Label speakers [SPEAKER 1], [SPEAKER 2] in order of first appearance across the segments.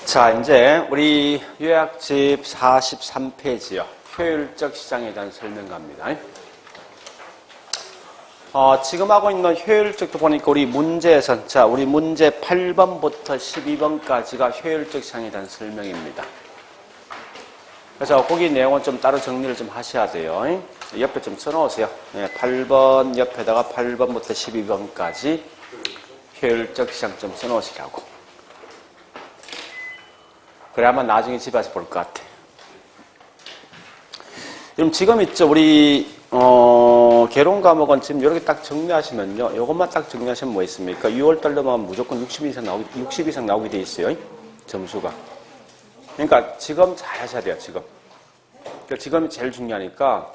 [SPEAKER 1] 자, 이제 우리 요약집 43페이지요. 효율적 시장에 대한 설명갑니다. 지금 하고 있는 효율적도 보니까 우리 문제에선, 자, 우리 문제 8번부터 12번까지가 효율적 시장에 대한 설명입니다. 그래서 거기 내용은 좀 따로 정리를 좀 하셔야 돼요. 옆에 좀 써놓으세요. 네, 8번 옆에다가 8번부터 12번까지 효율적 시장 좀 써놓으시라고. 그래야만 나중에 집에 와서 볼 것 같아. 그럼 지금 있죠. 우리 개론 과목은 지금 이렇게 딱 정리하시면요. 이것만 딱 정리하시면 뭐 있습니까? 6월달 되면 무조건 60 이상 나오게 돼 있어요. 점수가. 그러니까 지금 잘 하셔야 돼요. 지금. 그러니까 지금이 제일 중요하니까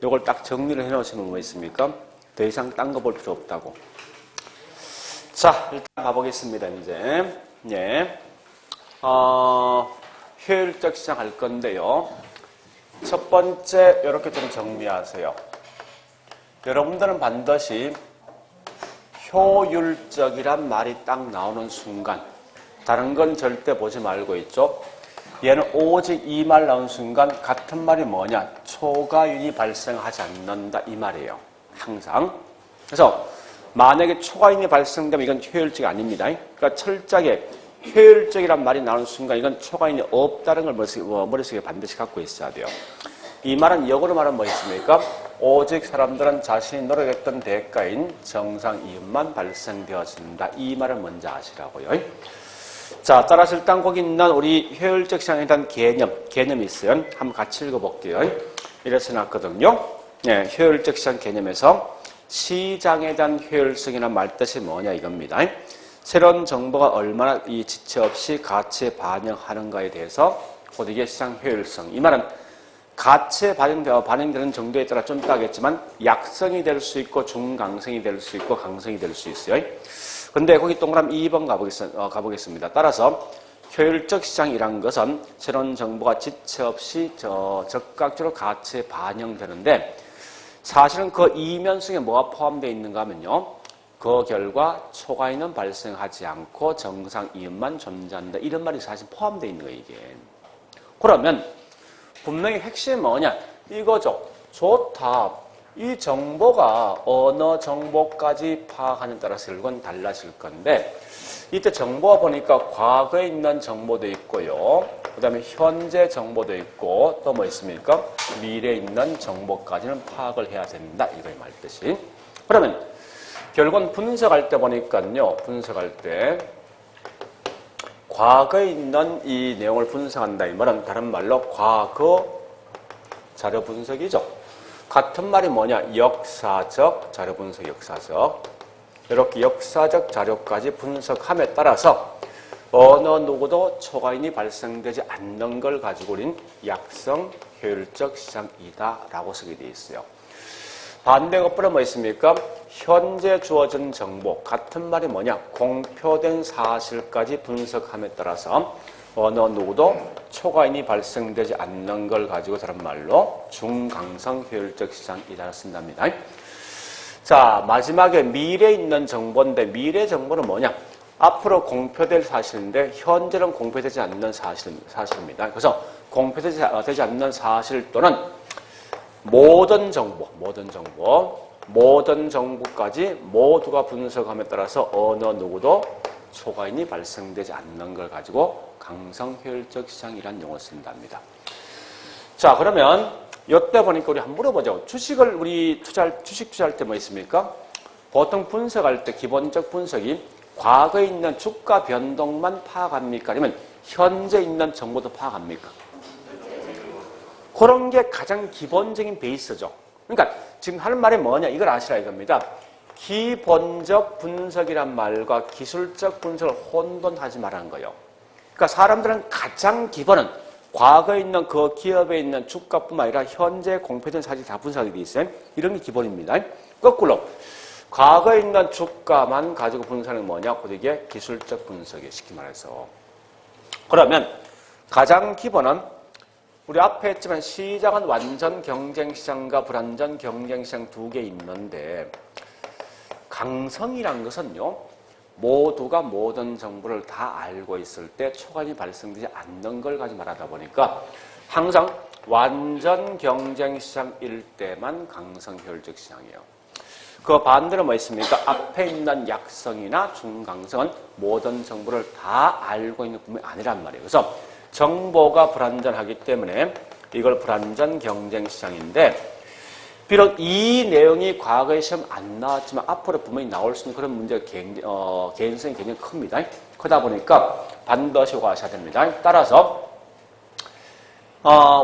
[SPEAKER 1] 이걸 딱 정리를 해놓으시면 뭐 있습니까? 더 이상 딴 거 볼 필요 없다고. 자, 일단 가보겠습니다. 이제. 예. 효율적 시장 할 건데요. 첫 번째, 이렇게 좀 정리하세요. 여러분들은 반드시 효율적이란 말이 딱 나오는 순간, 다른 건 절대 보지 말고 있죠. 얘는 오직 이 말 나온 순간 같은 말이 뭐냐? 초과윤이 발생하지 않는다 이 말이에요. 항상. 그래서 만약에 초과윤이 발생되면 이건 효율적이 아닙니다. 그러니까 철저하게 효율적이란 말이 나오는 순간 이건 초과인이 없다는 걸 머릿속에 반드시 갖고 있어야 돼요. 이 말은 역으로 말하면 뭐 있습니까? 오직 사람들은 자신이 노력했던 대가인 정상 이윤만 발생되어진다. 이 말을 먼저 아시라고요. 자, 따라서 일단 거기 있는 우리 효율적 시장에 대한 개념이 있어요. 한번 같이 읽어볼게요. 이래서 놨거든요. 네, 효율적 시장 개념에서 시장에 대한 효율성이란 말 뜻이 뭐냐 이겁니다. 새로운 정보가 얼마나 이 지체 없이 가치에 반영하는가에 대해서 곧 이게 시장 효율성. 이 말은 가치에 반영되는 정도에 따라 좀 따겠지만 약성이 될 수 있고 중강성이 될 수 있고 강성이 될 수 있어요. 근데 거기 동그라미 2번 가보겠습니다. 따라서 효율적 시장이란 것은 새로운 정보가 지체 없이 적극적으로 가치에 반영되는데 사실은 그 이면성에 뭐가 포함되어 있는가 하면요. 그 결과 초과인은 발생하지 않고 정상 이윤만 존재한다. 이런 말이 사실 포함되어 있는 거예요, 이게. 그러면 분명히 핵심이 뭐냐? 이거죠. 좋다. 이 정보가 어느 정보까지 파악하는 따라서 결국은 달라질 건데 이때 정보가 보니까 과거에 있는 정보도 있고요. 그 다음에 현재 정보도 있고 또 뭐 있습니까? 미래에 있는 정보까지는 파악을 해야 된다. 이거의 말뜻이. 그러면 결국은 분석할 때 보니까요. 분석할 때 과거에 있는 이 내용을 분석한다. 이 말은 다른 말로 과거 자료 분석이죠. 같은 말이 뭐냐? 역사적 자료 분석, 역사적. 이렇게 역사적 자료까지 분석함에 따라서 어느 누구도 초과인이 발생되지 않는 걸 가지고 우린 약성 효율적 시장이다라고 쓰게 되어 있어요. 반대 거꾸로 뭐 있습니까? 현재 주어진 정보, 같은 말이 뭐냐? 공표된 사실까지 분석함에 따라서 어느 누구도 초과인이 발생되지 않는 걸 가지고 다른 말로 중강성 효율적 시장이다 쓴답니다. 자, 마지막에 미래에 있는 정보인데 미래 정보는 뭐냐? 앞으로 공표될 사실인데 현재는 공표되지 않는 사실입니다. 그래서 공표되지 않는 사실 또는 모든 정보까지 모두가 분석함에 따라서 어느 누구도 초과인이 발생되지 않는 걸 가지고 강성 효율적 시장이라는 용어를 쓴답니다. 자, 그러면 이때 보니까 우리 한번 물어보죠. 주식을 우리 주식 투자할 때 뭐 있습니까? 보통 분석할 때 기본적 분석이 과거에 있는 주가 변동만 파악합니까? 아니면 현재 있는 정보도 파악합니까? 그런 게 가장 기본적인 베이스죠. 그러니까 지금 하는 말이 뭐냐? 이걸 아시라 이겁니다. 기본적 분석이란 말과 기술적 분석을 혼돈하지 말라는 거예요. 그러니까 사람들은 가장 기본은 과거에 있는 그 기업에 있는 주가뿐만 아니라 현재 공표된 사실 다 분석이 되어 있어요. 이런 게 기본입니다. 거꾸로 과거에 있는 주가만 가지고 분석하는 게 뭐냐? 곧 이게 기술적 분석이에요. 쉽게 말해서. 그러면 가장 기본은 우리 앞에 했지만 시장은 완전 경쟁시장과 불완전 경쟁시장 두 개 있는데 강성이란 것은요. 모두가 모든 정보를 다 알고 있을 때 초과이 발생되지 않는 걸 가지고 말하다 보니까 항상 완전 경쟁시장일 때만 강성 효율적 시장이에요. 그 반대로 뭐 있습니까? 앞에 있는 약성이나 중강성은 모든 정보를 다 알고 있는 부분이 아니란 말이에요. 그래서 정보가 불완전하기 때문에 이걸 불완전 경쟁시장인데 비록 이 내용이 과거에 시험 안 나왔지만 앞으로 분명히 나올 수 있는 그런 문제가 개연성이 굉장히 큽니다. 크다 보니까 반드시 아셔야 됩니다. 따라서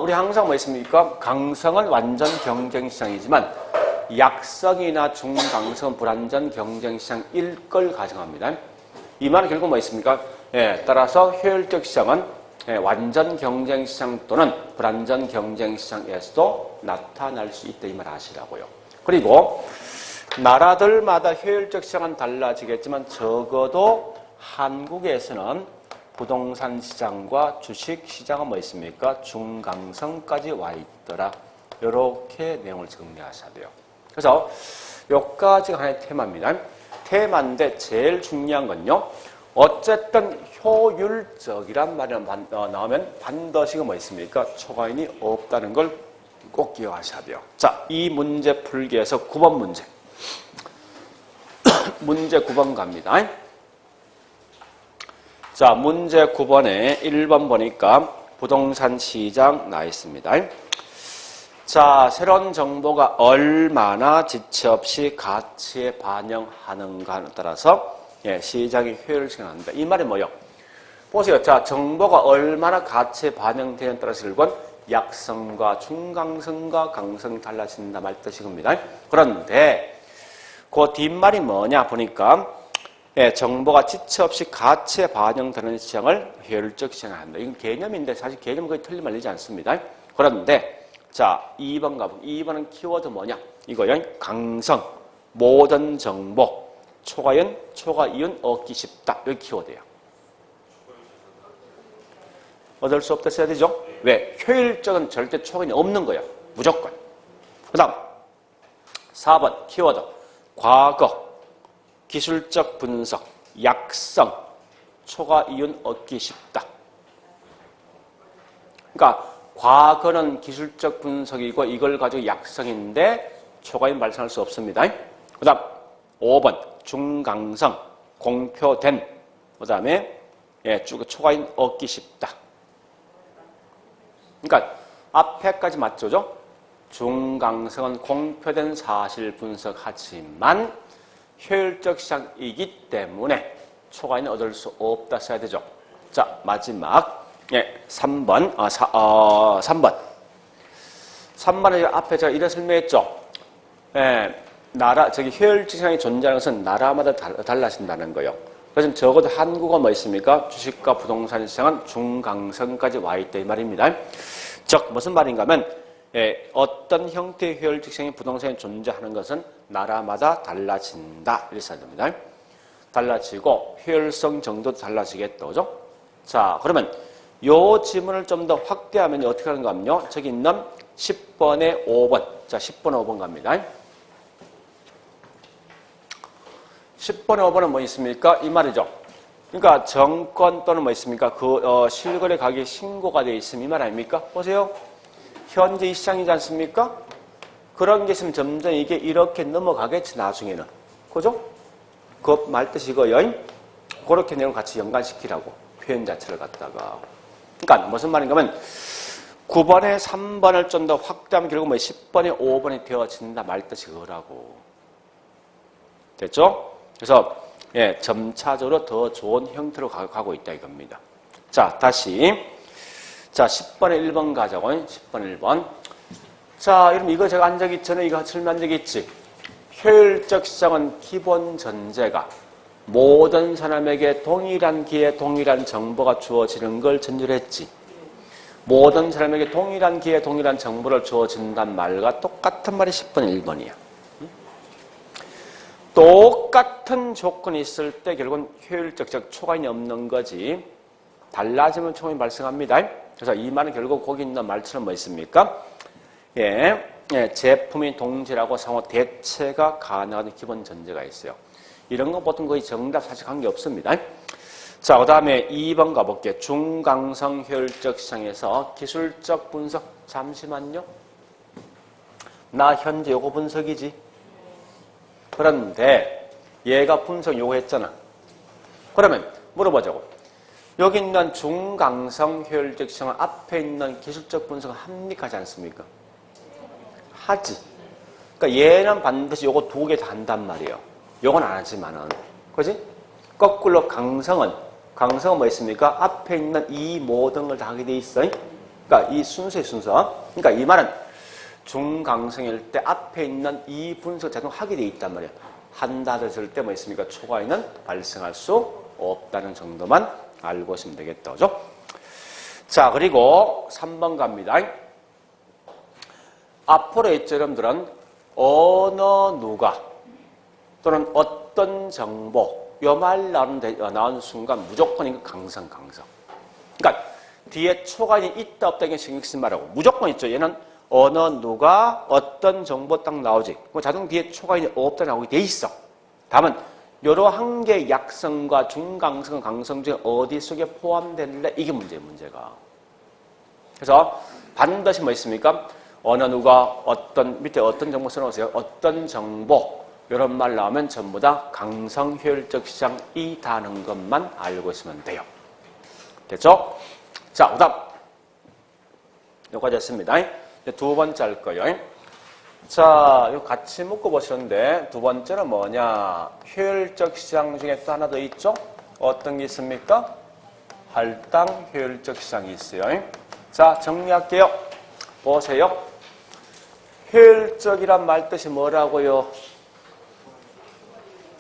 [SPEAKER 1] 우리 항상 뭐 있습니까? 강성은 완전 경쟁시장이지만 약성이나 중강성은 불완전 경쟁시장일 걸 가정합니다. 이 말은 결국 뭐 있습니까? 따라서 효율적 시장은 완전 경쟁시장 또는 불완전 경쟁시장에서도 나타날 수 있다 이 말 아시라고요. 그리고 나라들마다 효율적 시장은 달라지겠지만 적어도 한국에서는 부동산 시장과 주식 시장은 뭐 있습니까? 중강성까지 와 있더라. 이렇게 내용을 정리하셔야 돼요. 그래서 여기까지가 하나의 테마입니다. 테마인데 제일 중요한 건요. 어쨌든 효율적이란 말이 나오면 반드시 뭐 있습니까? 초과인이 없다는 걸 꼭 기억하셔야 돼요. 자, 이 문제 풀기에서 9번 문제. 문제 9번 갑니다. 자, 문제 9번에 1번 보니까 부동산 시장 나와 있습니다. 자, 새로운 정보가 얼마나 지체 없이 가치에 반영하는가에 따라서 시장의 효율성이 난다. 이 말이 뭐예요? 보세요. 자, 정보가 얼마나 가치에 반영되냐에 따라서 결국은 약성과 중강성과 강성이 달라진다 말 뜻이겁니다. 그런데 그 뒷말이 뭐냐 보니까 정보가 지체 없이 가치에 반영되는 시장을 효율적 시장을 한다. 이건 개념인데 사실 개념은 거의 틀린 말이지 않습니다. 그런데 자, 2번 가보면 2번은 키워드 뭐냐? 이거요. 강성, 모든 정보, 초과연, 초과이윤 얻기 쉽다. 여기 키워드예요. 얻을 수 없다 써야 되죠? 왜? 효율적은 절대 초과이윤이 없는 거예요. 무조건. 그 다음 4번 키워드 과거, 기술적 분석, 약성, 초과이윤 얻기 쉽다. 그러니까 과거는 기술적 분석이고 이걸 가지고 약성인데 초과이윤 발생할 수 없습니다. 그 다음 5번 중강성, 공표된, 그 다음에 초과이윤 얻기 쉽다. 그러니까 앞에까지 맞죠? 중강성은 공표된 사실 분석하지만 효율적 시장이기 때문에 초과이윤 얻을 수 없다 써야 되죠. 자, 마지막 3번. 3번. 3번은 앞에 제가 이래 설명했죠. 효율적 시장이 존재하는 것은 나라마다 달라진다는 거예요. 그래서 적어도 한국은 뭐 있습니까? 주식과 부동산 시장은 중강성까지 와 있다 이 말입니다. 즉 무슨 말인가 하면 어떤 형태의 효율적 시장이 부동산에 존재하는 것은 나라마다 달라진다 이렇게 써야 됩니다. 달라지고 효율성 정도도 달라지겠다. 그죠? 자, 그러면 요 지문을 좀 더 확대하면 어떻게 하는가 하면요. 저기 있는 10번에 5번. 자, 10번 5번 갑니다. 10번에 5번은 뭐 있습니까? 이 말이죠. 그러니까 정권 또는 뭐 있습니까? 실거래 가격이 신고가 되어 있으면 이 말 아닙니까? 보세요. 현재 이 시장이지 않습니까? 그런 게 있으면 점점 이게 이렇게 넘어가겠지, 나중에는. 그죠? 그 말 뜻이 이거요. 그렇게 내용 같이 연관시키라고. 표현 자체를 갖다가. 그러니까 무슨 말인가 하면 9번에 3번을 좀 더 확대하면 결국 뭐 10번에 5번이 되어진다 말 뜻이 그거라고. 됐죠? 그래서 점차적으로 더 좋은 형태로 가고 있다 이겁니다. 자, 다시. 자, 10번에 1번 가자고. 10번 1번. 자, 여러분 이거 제가 한 적 있잖아요. 이거 설명한 적 있지. 효율적 시장은 기본 전제가 모든 사람에게 동일한 기회, 동일한 정보가 주어지는 걸 전제로 했지. 모든 사람에게 동일한 기회, 동일한 정보를 주어진단 말과 똑같은 말이 10번에 1번이야. 똑같은 조건이 있을 때 결국은 효율적, 즉 초과인이 없는 거지. 달라지면 초과이윤이 발생합니다. 그래서 이 말은 결국 거기 있는 말처럼 뭐 있습니까? 제품이 동질하고 상호 대체가 가능한 기본 전제가 있어요. 이런 건 보통 거의 정답 사실 관계 없습니다. 자, 그 다음에 2번 가볼게요. 중강성 효율적 시장에서 기술적 분석. 잠시만요. 나 현재 요거 분석이지. 그런데 얘가 분석 요거 했잖아. 그러면 물어보자고. 여기 있는 중강성 효율적 시장은 앞에 있는 기술적 분석은 합니까? 하지 않습니까? 하지. 그러니까 얘는 반드시 요거 두 개 다 한단 말이에요. 요건 안 하지만은. 그지? 거꾸로 강성은 뭐 있습니까? 앞에 있는 이 모든 걸 다 하게 돼 있어. 그러니까 이 순서의 순서. 그러니까 이 말은 중강성일 때 앞에 있는 이 분석 자동 하게 돼 있단 말이에요. 한다 했을 때 뭐 있습니까? 초과이는 발생할 수 없다는 정도만 알고 있으면 되겠다. 그죠? 자, 그리고 3번 갑니다. 앞으로 있죠, 여러분들은 어느 누가 또는 어떤 정보 요 말 나오는 순간 무조건 이거 강성. 그러니까 뒤에 초과인이 있다 없다 이게 신경 쓰지 말라고. 무조건 있죠. 얘는 어느 누가 어떤 정보 딱 나오지. 자동 뒤에 초과인이 없다 나오게 돼 있어. 다음은 이러한 개 약성과 중강성, 강성 중에 어디 속에 포함될래? 이게 문제예요, 문제가. 그래서 반드시 뭐 있습니까? 어느 누가 어떤 밑에 어떤 정보 써놓으세요. 어떤 정보 이런 말 나오면 전부 다 강성 효율적 시장이다는 것만 알고 있으면 돼요. 됐죠? 자, 그다음 여기까지 했습니다. 두 번째 할 거예요. 자, 이거 같이 묶어 보시는데 두 번째는 뭐냐? 효율적 시장 중에 또 하나 더 있죠? 어떤 게 있습니까? 할당 효율적 시장이 있어요. 자, 정리할게요. 보세요. 효율적이란 말 뜻이 뭐라고요?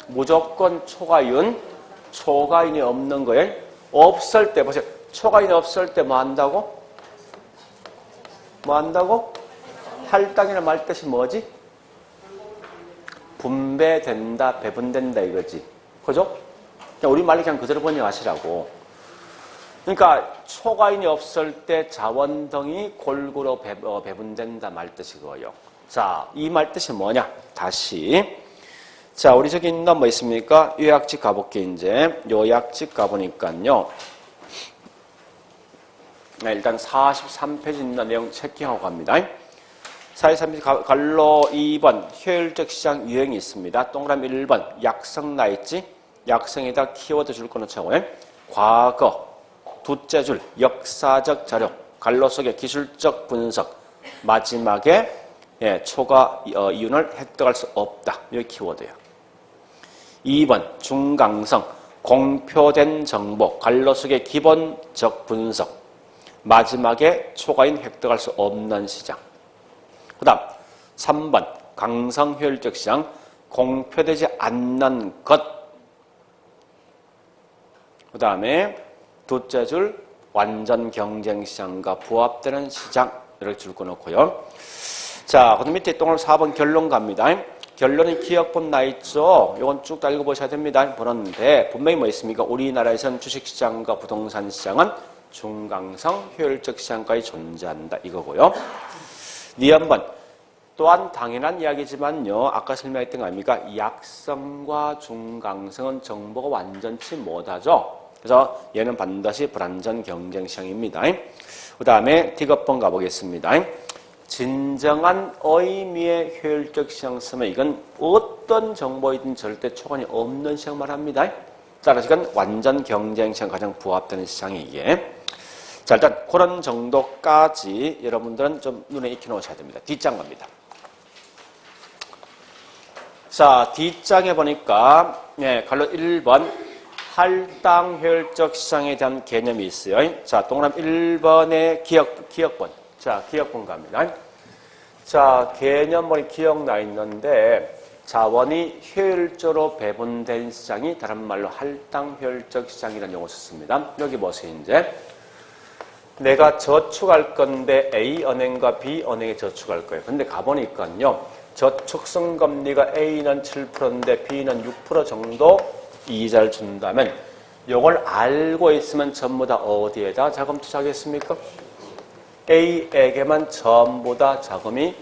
[SPEAKER 1] 무조건 초과이윤이 없는 거예요. 없을 때, 보세요. 초과이윤이 없을 때 뭐 한다고? 할당이라는 말 뜻이 뭐지? 분배된다, 배분된다 이거지. 그죠? 그냥 우리말로 그냥 그대로 번역하시라고. 그러니까 초과인이 없을 때 자원 등이 골고루 배분된다 말 뜻이 그거예요. 자, 이 말 뜻이 뭐냐? 다시. 자, 우리 저기 있는 뭐 있습니까? 요약집 가볼게, 이제. 요약집 가보니까요. 네, 일단 43페이지 있는 내용 체킹하고 갑니다. 43페이지 갈로 2번 효율적 시장 유형이 있습니다. 동그라미 1번 약성 나있지? 약성에다 키워드 줄 거는 차고요. 과거, 둘째 줄 역사적 자료, 갈로 속에 기술적 분석, 마지막에 초과 이윤을 획득할 수 없다. 이게 키워드예요. 2번 중강성, 공표된 정보, 갈로 속에 기본적 분석, 마지막에 초과인 획득할 수 없는 시장. 그 다음 3번 강성 효율적 시장, 공표되지 않는 것. 그 다음에 둘째 줄 완전 경쟁 시장과 부합되는 시장. 이렇게 줄 거 놓고요. 자, 그 밑에 동그라미 4번 결론 갑니다. 결론은 기억본 나 있죠? 이건 쭉 다 읽어보셔야 됩니다. 보는데 분명히 뭐 있습니까? 우리나라에서는 주식시장과 부동산 시장은 중강성 효율적 시장까지 존재한다 이거고요. 네 한번 또한 당연한 이야기지만요. 아까 설명했던 거 아닙니까? 약성과 중강성은 정보가 완전치 못하죠. 그래서 얘는 반드시 불완전 경쟁 시장입니다. 그 다음에 D급번 가보겠습니다. 진정한 의미의 효율적 시장 쓰면 이건 어떤 정보이든 절대 초과이 없는 시장 말합니다. 따라서 이건 완전 경쟁 시장 가장 부합되는 시장이 이게. 자, 일단 그런 정도까지 여러분들은 좀 눈에 익혀 놓으셔야 됩니다. 뒷장 갑니다. 자, 뒷장에 보니까 갈로 1번 할당 효율적 시장에 대한 개념이 있어요. 자, 동그라미 1번의 기억본. 자, 기억본 갑니다. 자, 개념본이 기억나 있는데 자원이 효율적으로 배분된 시장이 다른 말로 할당 효율적 시장이라는 용어 썼습니다. 여기 보세요, 이제. 내가 저축할 건데 A은행과 B은행에 저축할 거예요. 근데 가보니까요. 저축성 금리가 A는 7%인데 B는 6% 정도 이자를 준다면 요걸 알고 있으면 전부 다 어디에다 자금 투자하겠습니까? A에게만 전부 다 자금이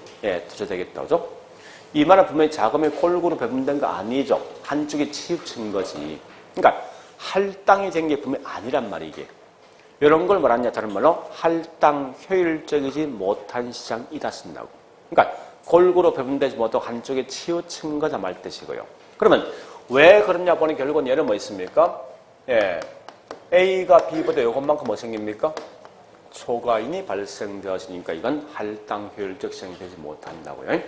[SPEAKER 1] 투자되겠다. 그죠? 이 말은 분명히 자금이 골고루 배분된 거 아니죠. 한쪽에 치우친 거지. 그러니까 할당이 된 게 분명히 아니란 말이 이게. 이런 걸 뭐라냐 다른 말로 할당 효율적이지 못한 시장이다 쓴다고. 그러니까 골고루 배분되지 못하고 한쪽에 치우친 거다 말 뜻이고요. 그러면 왜 그러냐 보니 결국은 얘는 뭐 있습니까? A가 B보다 이것만큼 뭐 생깁니까? 초과인이 발생되어지니까 이건 할당 효율적 시장이 되지 못한다고요.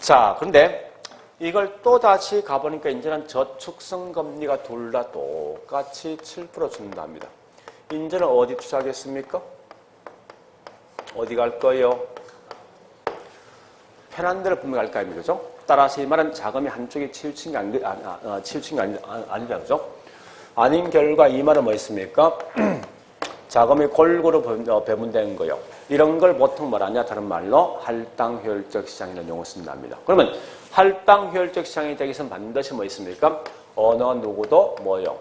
[SPEAKER 1] 자, 그런데 이걸 또 다시 가보니까 이제는 저축성 금리가 둘 다 똑같이 7% 준답니다. 이제는 어디 투자하겠습니까? 어디 갈 거예요? 편한 데를 분명히 갈 거 아닙니까? 그죠? 따라서 이 말은 자금이 한쪽에 치우친 게 아니라, 그죠? 아닌 결과 이 말은 뭐 있습니까? 자금이 골고루 배분된 거요. 이런 걸 보통 뭐라냐? 다른 말로 할당 효율적 시장이라는 용어 쓴답니다. 그러면 할당 효율적 시장이 되기 위해서는 반드시 뭐 있습니까? 어느 누구도 뭐요?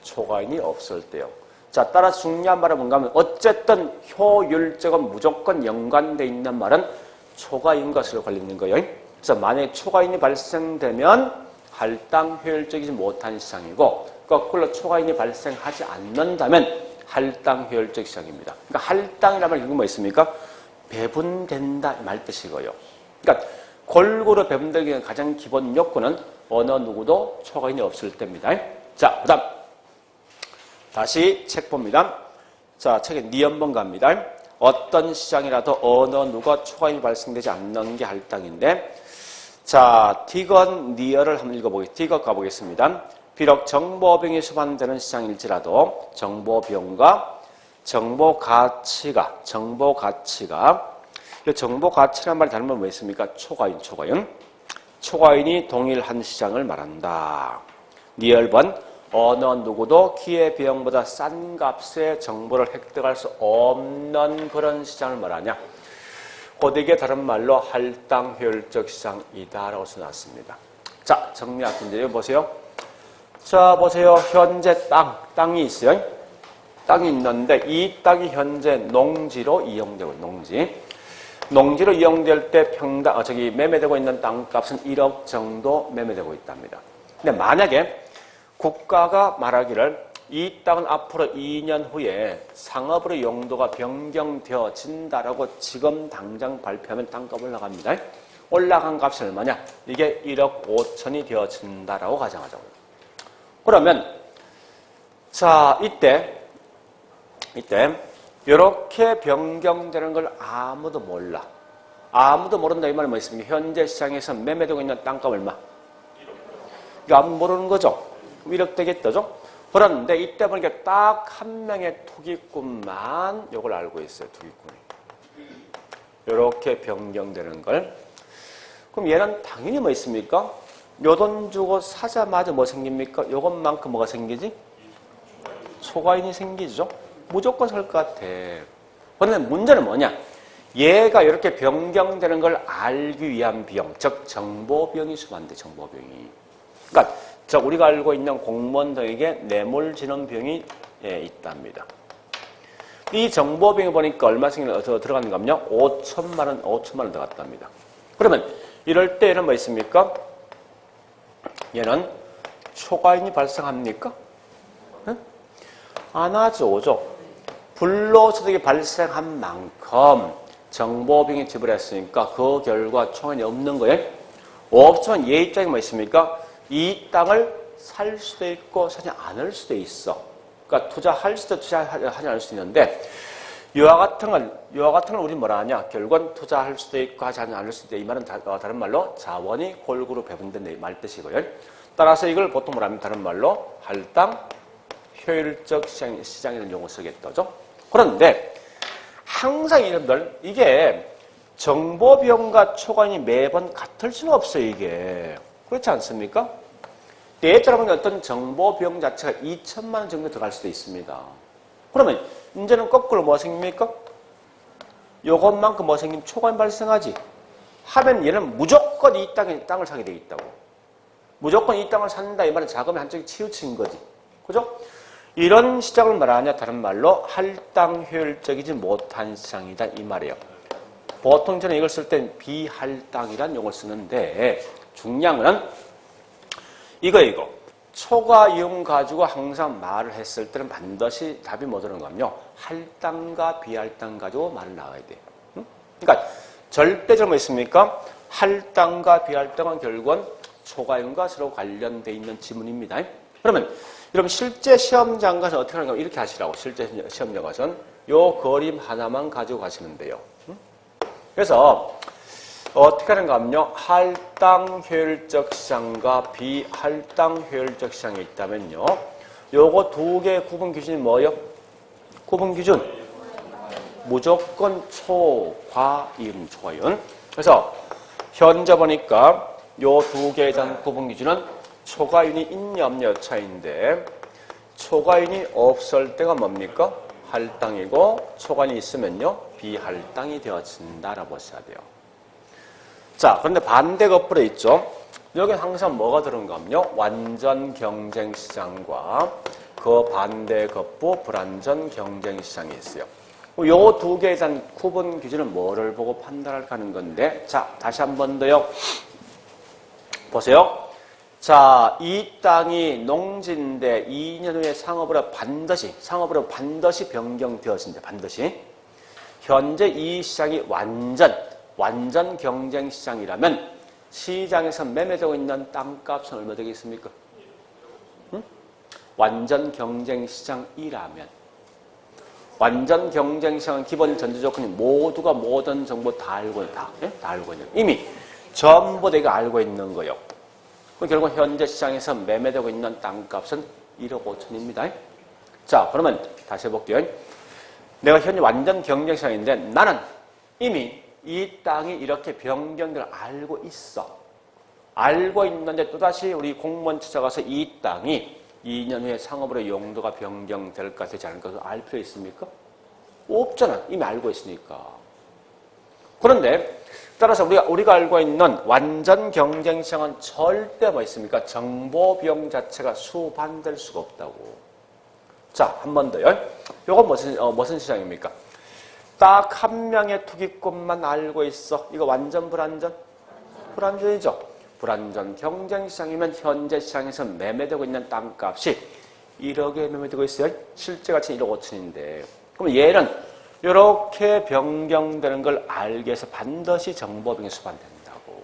[SPEAKER 1] 초과인이 없을 때요. 자, 따라서 중요한 말은 뭔가 하면 어쨌든 효율적은 무조건 연관되어 있는 말은 초과인 것으로 걸리는 거예요. 그래서 만약에 초과인이 발생되면 할당 효율적이지 못한 시장이고 거꾸로 초과인이 발생하지 않는다면 할당 효율적 시장입니다. 그러니까 할당이라는 말이 뭐 있습니까? 배분된다 말 뜻이고요. 그러니까 골고루 배분되기 위한 가장 기본 요건은 어느 누구도 초과인이 없을 때입니다. 자, 그 다음 다시 책 봅니다. 자, 책에 니은번 갑니다. 어떤 시장이라도 어느 누가 초과인이 발생되지 않는 게 할당인데 자, 디건 니어를 한번 읽어보겠습니다. 디건 가보겠습니다. 비록 정보비용이 수반되는 시장일지라도 정보비용과 정보가치가 이 정보가치란 말이 다른 말은 뭐 있습니까? 초과인이 동일한 시장을 말한다. 니얼번 어느 누구도 기회비용보다 싼 값의 정보를 획득할 수 없는 그런 시장을 말하냐? 고되게 다른 말로 할당 효율적 시장이다라고 써놨습니다. 자, 정리할 문제 보세요. 자, 보세요. 현재 땅이 있어요. 땅이 있는데 이 땅이 현재 농지로 이용되고 농지로 이용될 때 매매되고 있는 땅값은 1억 정도 매매되고 있답니다. 근데 만약에 국가가 말하기를 이 땅은 앞으로 2년 후에 상업으로 용도가 변경되어진다라고 지금 당장 발표하면 땅값 올라갑니다. 올라간 값이 얼마냐? 이게 1억 5천이 되어진다라고 가정하자고요. 그러면 자 이때 이렇게 변경되는 걸 아무도 몰라. 아무도 모른다 이 말은 뭐 있습니까? 현재 시장에서 매매되고 있는 땅값 얼마? 이거 아무도 모르는 거죠. 1억 되겠다죠? 그런데 이때 보니까 딱 한 명의 투기꾼만 이걸 알고 있어요. 투기꾼이. 이렇게 변경되는 걸. 그럼 얘는 당연히 뭐 있습니까? 요 돈 주고 사자마자 뭐 생깁니까? 요것만큼 뭐가 생기지? 초과인이 생기죠. 무조건 살 것 같아. 그런데 문제는 뭐냐? 얘가 이렇게 변경되는 걸 알기 위한 비용, 즉 정보비용이 수반돼. 정보비용이. 그러니까 우리가 알고 있는 공무원들에게 뇌물 지는 비용이 있답니다. 이 정보비용이 보니까 얼마 들어가는가면요? 5천만 원 들어갔답니다. 그러면 이럴 때 얘는 뭐 있습니까? 얘는 초과인이 발생합니까? 응? 안 하죠. 오죠. 불로소득이 발생한 만큼 정보비용이 지불했으니까 그 결과 초과인이 없는 거예요. 없지만 얘 입장이 뭐 있습니까? 이 땅을 살 수도 있고 사지 않을 수도 있어. 그러니까 투자할 수도 투자하지 않을 수도 있는데 이와 같은 걸 우리 뭐라 하냐? 결국은 투자할 수도 있고 하지 않을 수도 있다. 이 말은 다른 말로 자원이 골고루 배분된 말 뜻이고요. 따라서 이걸 보통 뭐라 하면 다른 말로 할당 효율적 시장이라는 용어 쓰겠다죠. 그런데 항상 여러분들 이게 정보비용과 초과인이 매번 같을 수는 없어요. 이게. 그렇지 않습니까? 예를 보면 어떤 정보비용 자체가 2천만 원 정도 들어갈 수도 있습니다. 그러면 이제는 거꾸로 뭐 생깁니까? 요것만큼 뭐 생기면 초과인 발생하지. 하면 얘는 무조건 이 땅을 사게 돼 있다고. 무조건 이 땅을 산다 이 말은 자금이 한쪽에 치우친 거지. 그죠? 이런 시장을 말하냐 다른 말로 할당 효율적이지 못한 시장이다 이 말이에요. 보통 저는 이걸 쓸 땐 비할당이라는 용어를 쓰는데 중요한 거는 이거 초과 이용 가지고 항상 말을 했을 때는 반드시 답이 뭐 되는 거냐면요. 할당과 비할당 가지고 말을 나와야 돼요. 그러니까 절대적으로 뭐 있습니까? 할당과 비할당은 결국은 초과 이용과 서로 관련되어 있는 지문입니다. 그러면 여러분 실제 시험장 가서 어떻게 하는가 이렇게 하시라고. 실제 시험장 가서는 요 그림 하나만 가지고 가시면 돼요. 그래서 어떻게 하는가 하면요. 할당 효율적 시장과 비할당 효율적 시장이 있다면요. 요거 두 개의 구분 기준이 뭐예요? 구분 기준. 무조건 초과이윤, 초과이윤. 그래서 현재 보니까 요 두 개에 대한 구분 기준은 초과이윤이 있냐 없냐 차이인데 초과이윤이 없을 때가 뭡니까? 할당이고 초과이윤이 있으면요. 비할당이 되어진다라고 보셔야 돼요. 자, 그런데 반대 거꾸로 있죠. 여기 항상 뭐가 들어온가 하면요. 완전 경쟁 시장과 그 반대 거부 불완전 경쟁 시장이 있어요. 요 두 개에 대한 구분 기준은 뭐를 보고 판단할까 하는 건데, 자, 다시 한 번 더요. 보세요. 자, 이 땅이 농지인데 2년 후에 상업으로 반드시 변경되어진다. 반드시. 현재 이 시장이 완전 경쟁 시장이라면 시장에서 매매되고 있는 땅값은 얼마 되겠습니까? 응? 완전 경쟁 시장이라면. 완전 경쟁 시장은 기본 전제 조건이 모두가 모든 정보 다 알고 있다. 다 알고 있는. 이미 전부 내가 알고 있는 거예요. 결국 현재 시장에서 매매되고 있는 땅값은 1억 5천입니다. 자, 그러면 다시 해볼게요. 내가 현재 완전 경쟁 시장인데 나는 이미 이 땅이 이렇게 변경될 알고 있어. 알고 있는데 또다시 우리 공무원 찾아가서 이 땅이 2년 후에 상업으로 용도가 변경될까 되지 않을까 알 필요 있습니까? 없잖아. 이미 알고 있으니까. 그런데 따라서 우리가 알고 있는 완전 경쟁 시장은 절대 뭐 있습니까? 정보 비용 자체가 수반될 수가 없다고. 자, 한 번 더요. 이건 무슨 시장입니까? 딱 한 명의 투기꾼만 알고 있어. 이거 완전 불완전? 불완전이죠. 불완전 경쟁 시장이면 현재 시장에서 매매되고 있는 땅값이 1억에 매매되고 있어요. 실제 가치는 1억 5천인데. 그럼 얘는 이렇게 변경되는 걸 알기 위해서 반드시 정보비용이 수반된다고.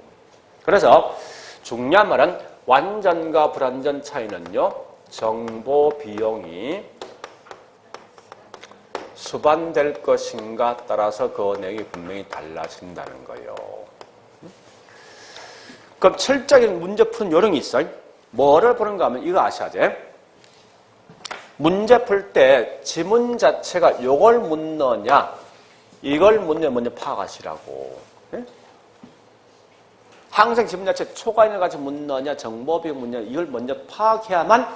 [SPEAKER 1] 그래서 중요한 말은 완전과 불완전 차이는요. 정보비용이 수반될 것인가 따라서 그 내용이 분명히 달라진다는 거예요. 그럼 철저하게 문제 푸는 요령이 있어요. 뭐를 보는가 하면 이거 아셔야 돼. 문제 풀 때 지문 자체가 요걸 묻느냐 이걸 묻느냐 먼저 파악하시라고. 네? 항상 지문 자체 초과인을 가지고 묻느냐 정보비용 묻느냐 이걸 먼저 파악해야만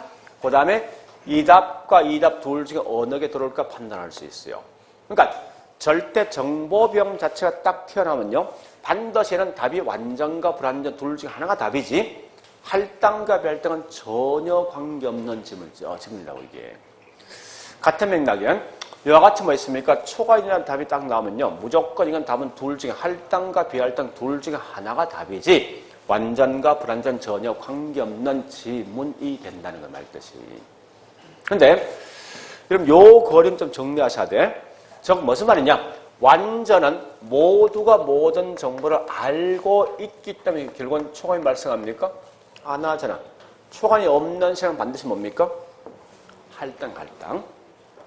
[SPEAKER 1] 그 다음에 이 답과 이 답 둘 중에 어느 게 들어올까 판단할 수 있어요. 그러니까 절대 정보비용 자체가 딱 튀어나오면요. 반드시는 답이 완전과 불완전 둘 중에 하나가 답이지 할당과 비할당은 전혀 관계없는 지문이라고 이게. 같은 맥락에 이와 같이 뭐 있습니까? 초과인이라는 답이 딱 나오면요. 무조건 이건 답은 둘 중에 할당과 비할당 둘 중에 하나가 답이지 완전과 불완전 전혀 관계없는 지문이 된다는 걸 말뜻이. 그런데 여러분 요 그림 좀 정리하셔야 돼. 즉 무슨 말이냐? 완전은 모두가 모든 정보를 알고 있기 때문에 결국은 초과인이 발생합니까? 안 하잖아. 초과인이 없는 시간은 반드시 뭡니까? 할당.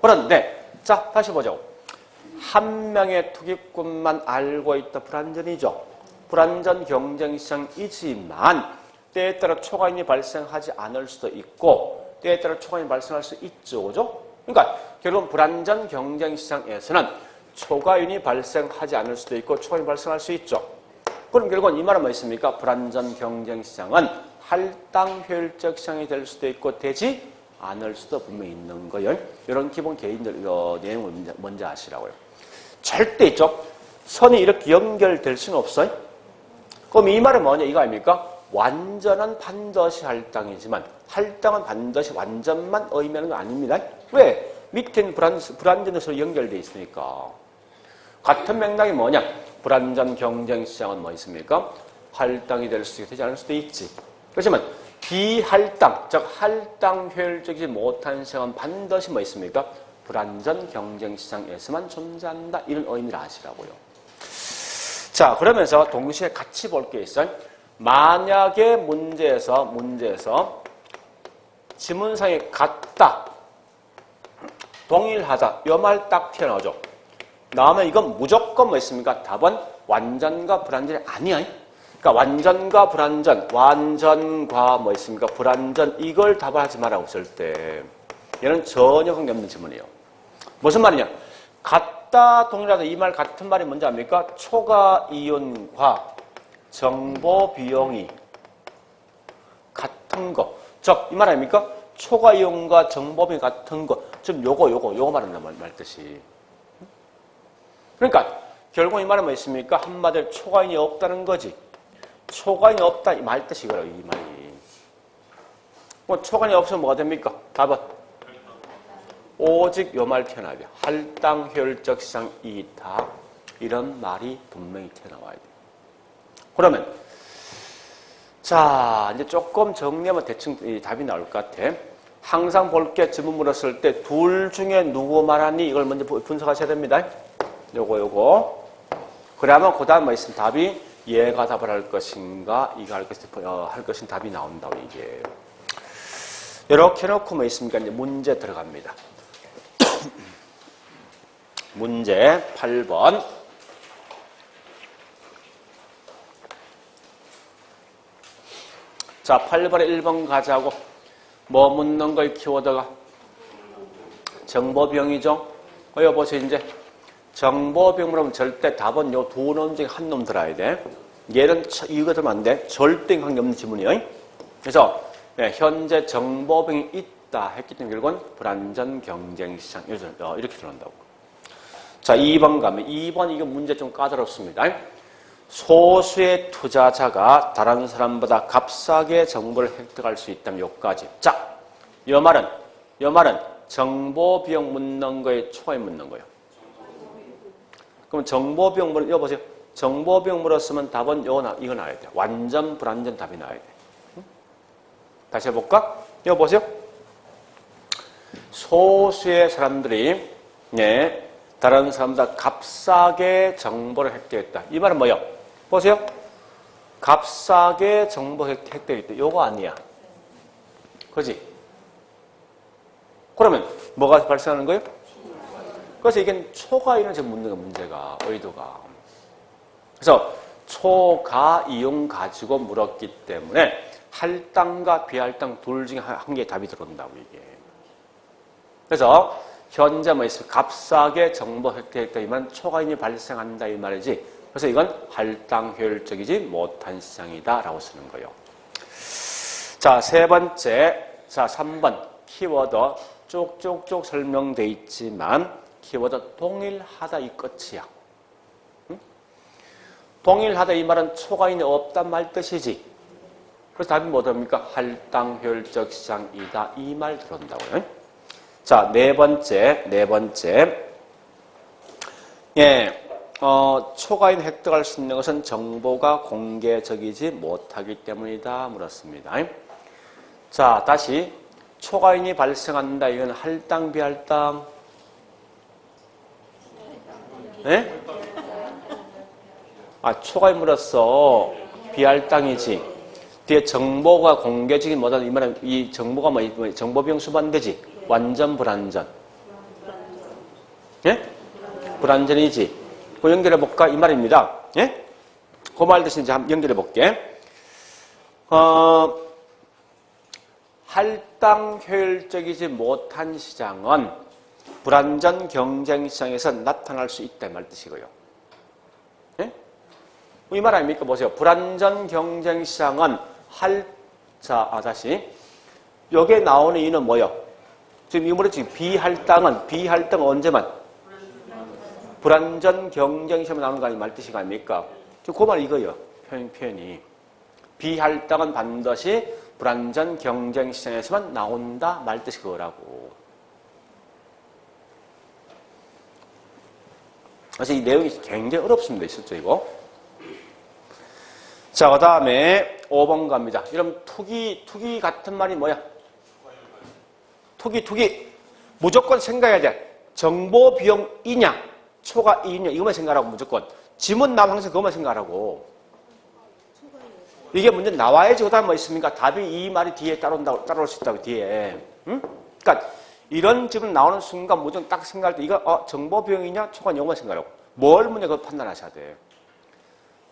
[SPEAKER 1] 그런데 자 다시 보죠. 한 명의 투기꾼만 알고 있다. 불완전이죠. 불완전 경쟁시장이지만 때에 따라 초과인이 발생하지 않을 수도 있고 때에 따라 초과인이 발생할 수 있죠. 그죠? 그러니까 결국은 불완전 경쟁시장에서는 초과인이 발생하지 않을 수도 있고 초과인이 발생할 수 있죠. 그럼 결국은 이 말은 뭐 있습니까? 불완전 경쟁시장은 할당 효율적 시장이 될 수도 있고 되지 않을 수도 분명히 있는 거예요. 이런 기본 개인들 내용을 먼저 아시라고요. 절대 있죠. 선이 이렇게 연결될 수는 없어요. 그럼 이 말은 뭐냐 이거 아닙니까? 완전은 반드시 할당이지만 할당은 반드시 완전만 의미하는 거 아닙니다. 왜? 밑에는 불완전에서 연결되어 있으니까. 같은 맥락이 뭐냐? 불완전 경쟁시장은 뭐 있습니까? 할당이 될 수도 있고 되지 않을 수도 있지. 그렇지만 비할당, 즉 할당 효율적이지 못한 시장은 반드시 뭐 있습니까? 불완전 경쟁시장에서만 존재한다. 이런 의미를 아시라고요. 자, 그러면서 동시에 같이 볼 게 있어요. 만약에 문제에서 지문상에 같다, 동일하다, 이 말 딱 튀어나오죠. 나오면 이건 무조건 뭐 있습니까? 답은 완전과 불완전이 아니야. 그러니까 완전과 불완전, 완전과 뭐 있습니까? 불완전, 이걸 답을 하지 말라고 했을 때 얘는 전혀 관계없는 지문이에요. 무슨 말이냐? 같다, 동일하다, 이 말 같은 말이 뭔지 압니까? 초과 이윤과 정보 비용이 같은 거. 즉, 이 말 아닙니까? 초과 이윤과 정보 비용이 같은 거. 즉, 요거 말한단 말 뜻이. 그러니까, 결국 이 말은 뭐 있습니까? 한마디로 초과인이 없다는 거지. 초과인이 없다, 이 말 뜻이 이거예요, 이 말이. 뭐, 초과인이 없으면 뭐가 됩니까? 답은? 오직 요 말 튀어나와야 돼. 할당 효율적 시장 이익다. 이런 말이 분명히 튀어나와야 돼. 그러면, 자, 이제 조금 정리하면 대충 답이 나올 것 같아. 항상 볼 게 질문 물었을 때 둘 중에 누구 말하니? 이걸 먼저 분석하셔야 됩니다. 요거. 그러면 그 다음 뭐 있으면 답이 얘가 답을 할 것인가, 이가 할 것인 답이 나온다고, 이게. 이렇게 해놓고 뭐 있습니까? 이제 문제 들어갑니다. 문제 8번. 자, 8번에 1번 가자고. 뭐 묻는 걸 키워드가? 정보비용이죠. 여보세요, 이제. 정보비용 물으면 절대 답은 요 두 놈 중에 한 놈 들어야 돼. 얘는 이거 들으면 안 돼. 절대 관계없는 지문이에요. 그래서 네, 현재 정보비용이 있다 했기 때문에 결국은 불완전 경쟁시장. 이렇게 들어온다고. 자, 2번 가면 2번 이거 문제 좀 까다롭습니다. 소수의 투자자가 다른 사람보다 값싸게 정보를 획득할 수 있다면 여기까지. 자, 이 말은 정보 비용 묻는 거에 초과에 묻는 거예요. 그럼 정보 비용 물어, 여보세요. 정보 비용 물었으면 답은 이거 나와야 돼. 완전 불완전 답이 나와야 돼. 다시 해볼까? 여보세요. 소수의 사람들이 다른 사람보다 값싸게 정보를 획득했다. 이 말은 뭐예요? 보세요. 값싸게 정보 획득했다. 요거 아니야. 그지? 그러면 뭐가 발생하는 거예요? 그래서 이게 초과이윤을 지금 묻는 거 문제가, 의도가. 그래서 초과 이윤 가지고 물었기 때문에 할당과 비할당 둘 중에 한 개의 답이 들어온다고, 이게. 그래서 현재 뭐 있어요? 값싸게 정보 획득했다. 이 말은 초과이윤이 발생한다. 이 말이지. 그래서 이건 할당 효율적이지 못한 시장이다. 라고 쓰는 거예요. 자, 세 번째. 자, 3번. 키워드. 쭉쭉쭉 설명돼 있지만, 키워드 동일하다. 이 끝이야. 응? 동일하다. 이 말은 초과이윤이 없단 말 뜻이지. 그래서 답이 뭐랍니까? 할당 효율적 시장이다. 이 말 들어온다고요. 자, 네 번째. 초과이윤 획득할 수 있는 것은 정보가 공개적이지 못하기 때문이다. 물었습니다. 자, 다시. 초과이윤이 발생한다. 이건 할당, 비할당? 네? 초과이윤 물었어. 비할당이지. 뒤에 정보가 공개적이 뭐다? 이 말은 이 정보가 뭐, 정보비용 수반되지? 완전 불완전. 예? 불완전이지. 그 연결해볼까? 이 말입니다. 예? 그 말 대신 이제 한번 연결해볼게. 할당 효율적이지 못한 시장은 불완전 경쟁 시장에서 나타날 수 있다. 이 말 뜻이고요. 예? 이 말 아닙니까? 보세요. 불완전 경쟁 시장은 다시. 여기에 나오는 이는 뭐요? 지금 이 말은 지금 비할당은 언제만? 불완전 경쟁 시험에 나오는 거 아니 말 뜻이 아닙니까? 지금 그 말 이거예요. 표현이. 비할당은 반드시 불완전 경쟁 시장에서만 나온다. 말 뜻이 그거라고. 그래서 이 내용이 굉장히 어렵습니다. 실제 이거. 자, 그 다음에 5번 갑니다. 여러분, 투기 같은 말이 뭐야? 투기. 무조건 생각해야 돼. 정보 비용 이냐, 초과 이냐, 이것만 생각하라고 무조건. 지문 나오면 항상 그것만 생각하라고. 이게 문제 나와야지. 그 다음 뭐 있습니까? 답이 이 말이 뒤에 따라올 수 있다고, 뒤에. 응? 그러니까 이런 지문 나오는 순간 무조건 딱 생각할 때 이거 정보 비용이냐, 초과 이것만 생각하라고. 뭘 문제 그걸 판단하셔야 돼요.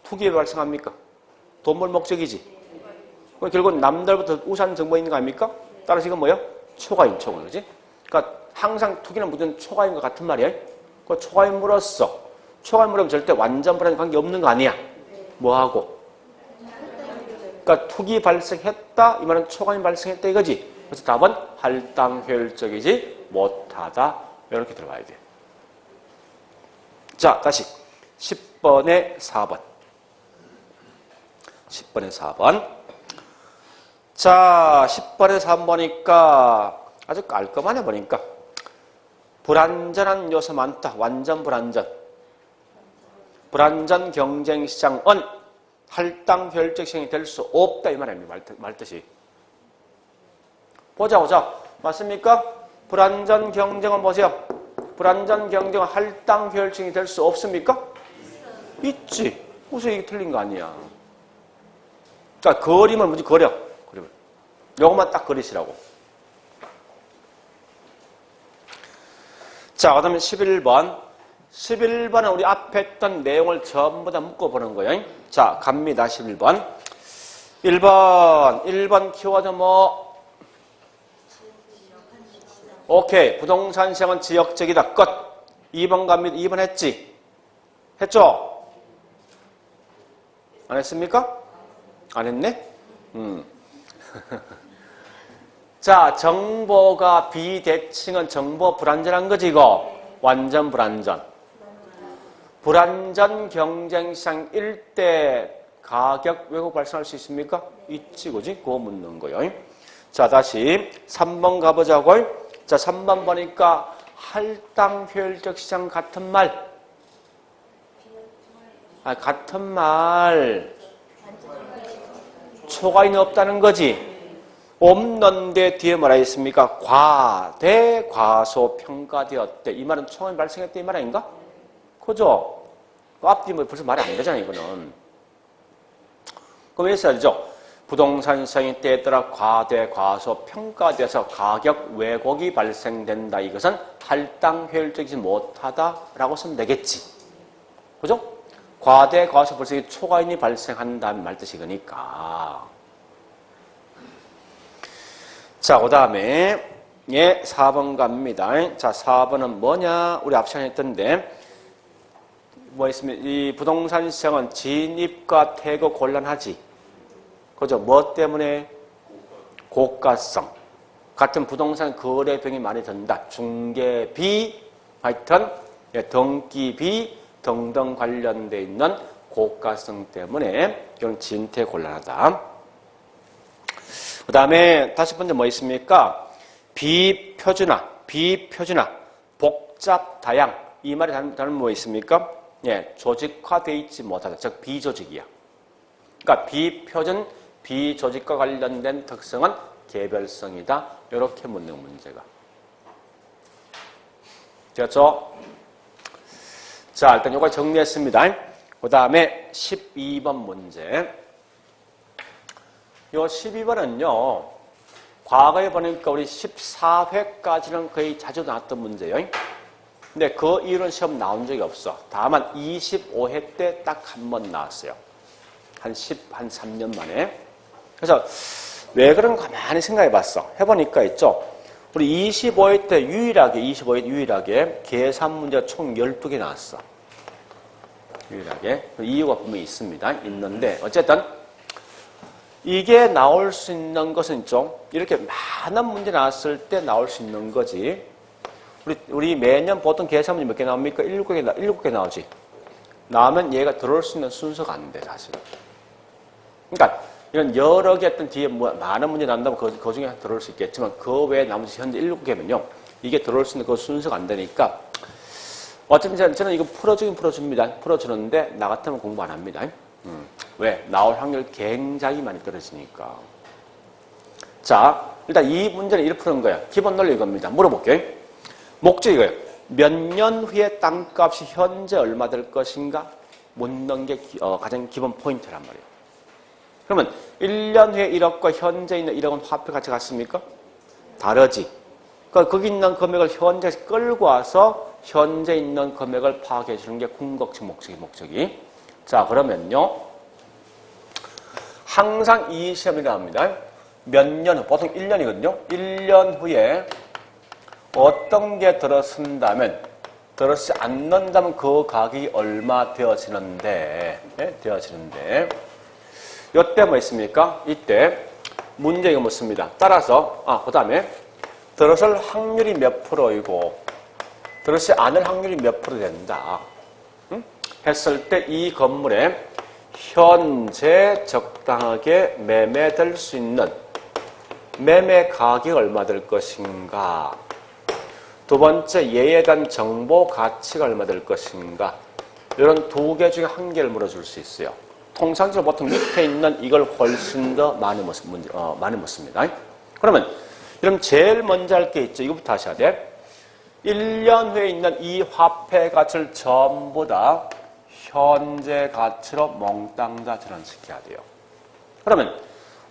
[SPEAKER 1] 투기에 발생합니까? 돈 벌 목적이지. 결국은 남들부터 우수한 정보 있는 거 아닙니까? 따라서 이건 뭐야? 초과임, 그지? 그러니까 항상 투기는 무슨 초과임과 같은 말이야. 그 초과임으로써 초과임으로는 절대 완전 불안 관계 없는 거 아니야? 뭐하고? 그러니까 투기 발생했다, 이 말은 초과임 발생했다 이거지. 그래서 답은 할당 효율적이지 못하다. 이렇게 들어봐야 돼. 자, 다시 10번에 4번. 10번에 4번. 자, 10번에 4번 보니까 아주 깔끔하네 보니까. 불안전한 요소 많다. 완전 불안전. 불안전 경쟁시장은 할당 효율적 시장이 될 수 없다. 이 말입니다. 말뜻이. 보자. 맞습니까? 불안전 경쟁은 보세요. 불안전 경쟁은 할당 효율적이 될 수 없습니까? 있지. 무슨 이게 틀린 거 아니야. 자, 그림을 먼저 그려. 그림을. 요것만 딱 그리시라고. 자, 그 다음에 11번. 11번은 우리 앞에 했던 내용을 전부 다 묶어보는 거예요. 자, 갑니다. 11번. 1번 키워드 뭐? 오케이. 부동산 시장은 지역적이다. 끝. 2번 갑니다. 2번 했지? 했죠? 안 했습니까? 안 했네? 자, 정보가 비대칭은 정보 불안전한 거지, 이거. 완전 불안전. 불안전 경쟁시장 일대 가격 왜곡 발생할 수 있습니까? 있지, 그지? 그거 묻는 거예요. 자, 다시 3번 가보자고요. 자, 3번 보니까 할당 효율적 시장 같은 말. 같은 말. 초과인이 없다는 거지. 없는데 뒤에 뭐라 했습니까? 과대, 과소, 평가되었대. 이 말은 초과인이 발생했대 이 말 아닌가? 그죠? 앞뒤 뭐 벌써 말이 안 되잖아, 이거는. 그럼 이래서 알죠? 부동산 시장이 때에 따라 과대, 과소, 평가돼서 가격 왜곡이 발생된다. 이것은 할당 효율적이지 못하다라고 쓰면 되겠지. 그죠? 과대, 과소 벌써 초과인이 발생한다는 말뜻이니까. 자, 그 다음에 4번 갑니다. 자, 4번은 뭐냐? 우리 앞 시간에 했던데 뭐 있으면 이 부동산 시장은 진입과 퇴거 곤란하지. 그죠? 뭐 때문에? 고가성. 같은 부동산 거래 비용이 많이 든다. 중개비, 하여튼 등기비 등등 관련되어 있는 고가성 때문에 이건 진퇴 곤란하다. 그 다음에 다시 번째 뭐 있습니까? 비표준화, 복잡, 다양. 이 말이 다른 뭐 있습니까? 조직화되어 있지 못하다. 즉 비조직이야. 그러니까 비표준, 비조직과 관련된 특성은 개별성이다. 이렇게 묻는 문제가. 됐죠? 자, 일단 요거 정리했습니다. 그 다음에 12번 문제. 요 12번은요, 과거에 보니까 우리 14회까지는 거의 자주 나왔던 문제예요. 근데 그 이후로는 시험 나온 적이 없어. 다만 25회 때 딱 한 번 나왔어요. 한 3년 만에. 그래서 왜 그런가 가만히 생각해 봤어. 해보니까 있죠. 우리 25회 때 유일하게 계산 문제가 총 12개 나왔어. 유일하게. 이유가 분명히 있습니다. 있는데 어쨌든 이게 나올 수 있는 것은 있죠. 이렇게 많은 문제 나왔을 때 나올 수 있는 거지. 우리 매년 보통 계산 문제 몇 개 나옵니까? 7개 나오지. 나오면 얘가 들어올 수 있는 순서가 안 돼, 사실. 그러니까 이런 여러 개 했던 뒤에 많은 문제 난다면 그 중에 들어올 수 있겠지만 그 외에 나머지 현재 7개면요. 이게 들어올 수 있는 그 순서가 안 되니까 어쨌든 저는 이거 풀어주긴 풀어줍니다. 풀어주는데 나 같으면 공부 안 합니다. 왜? 나올 확률 굉장히 많이 떨어지니까. 자, 일단 이 문제는 이렇게 푸는 거예요. 기본 논리 이겁니다. 물어볼게요. 목적이 이거예요. 몇 년 후에 땅값이 현재 얼마 될 것인가? 묻는 게 가장 기본 포인트란 말이에요. 그러면 1년 후에 1억과 현재 있는 1억은 화폐 가치 같습니까? 다르지. 그러니까 거기 있는 금액을 현재 끌고 와서 현재 있는 금액을 파악해 주는 게 궁극적 목적이. 자, 그러면요. 항상 이 시험이라 합니다. 몇 년 후, 보통 1년이거든요. 1년 후에 어떤 게 들어선다면, 들어서지 않는다면 그 가격이 얼마 되어지는데, 이때 뭐 있습니까? 이때 문제가 묻습니다. 따라서, 그 다음에 들어설 확률이 몇 프로이고, 들어서지 않을 확률이 몇 프로 된다. 했을 때 이 건물에 현재 적당하게 매매될 수 있는 매매 가격이 얼마 될 것인가? 두 번째, 얘에 대한 정보 가치가 얼마 될 것인가? 이런 두 개 중에 한 개를 물어줄 수 있어요. 통상적으로 보통 밑에 있는 이걸 훨씬 더 많이 묻습니다. 그러면 제일 먼저 할 게 있죠. 이거부터 하셔야 돼. 1년 후에 있는 이 화폐 가치를 전부 다 현재 가치로 몽땅 다 전환시켜야 돼요. 그러면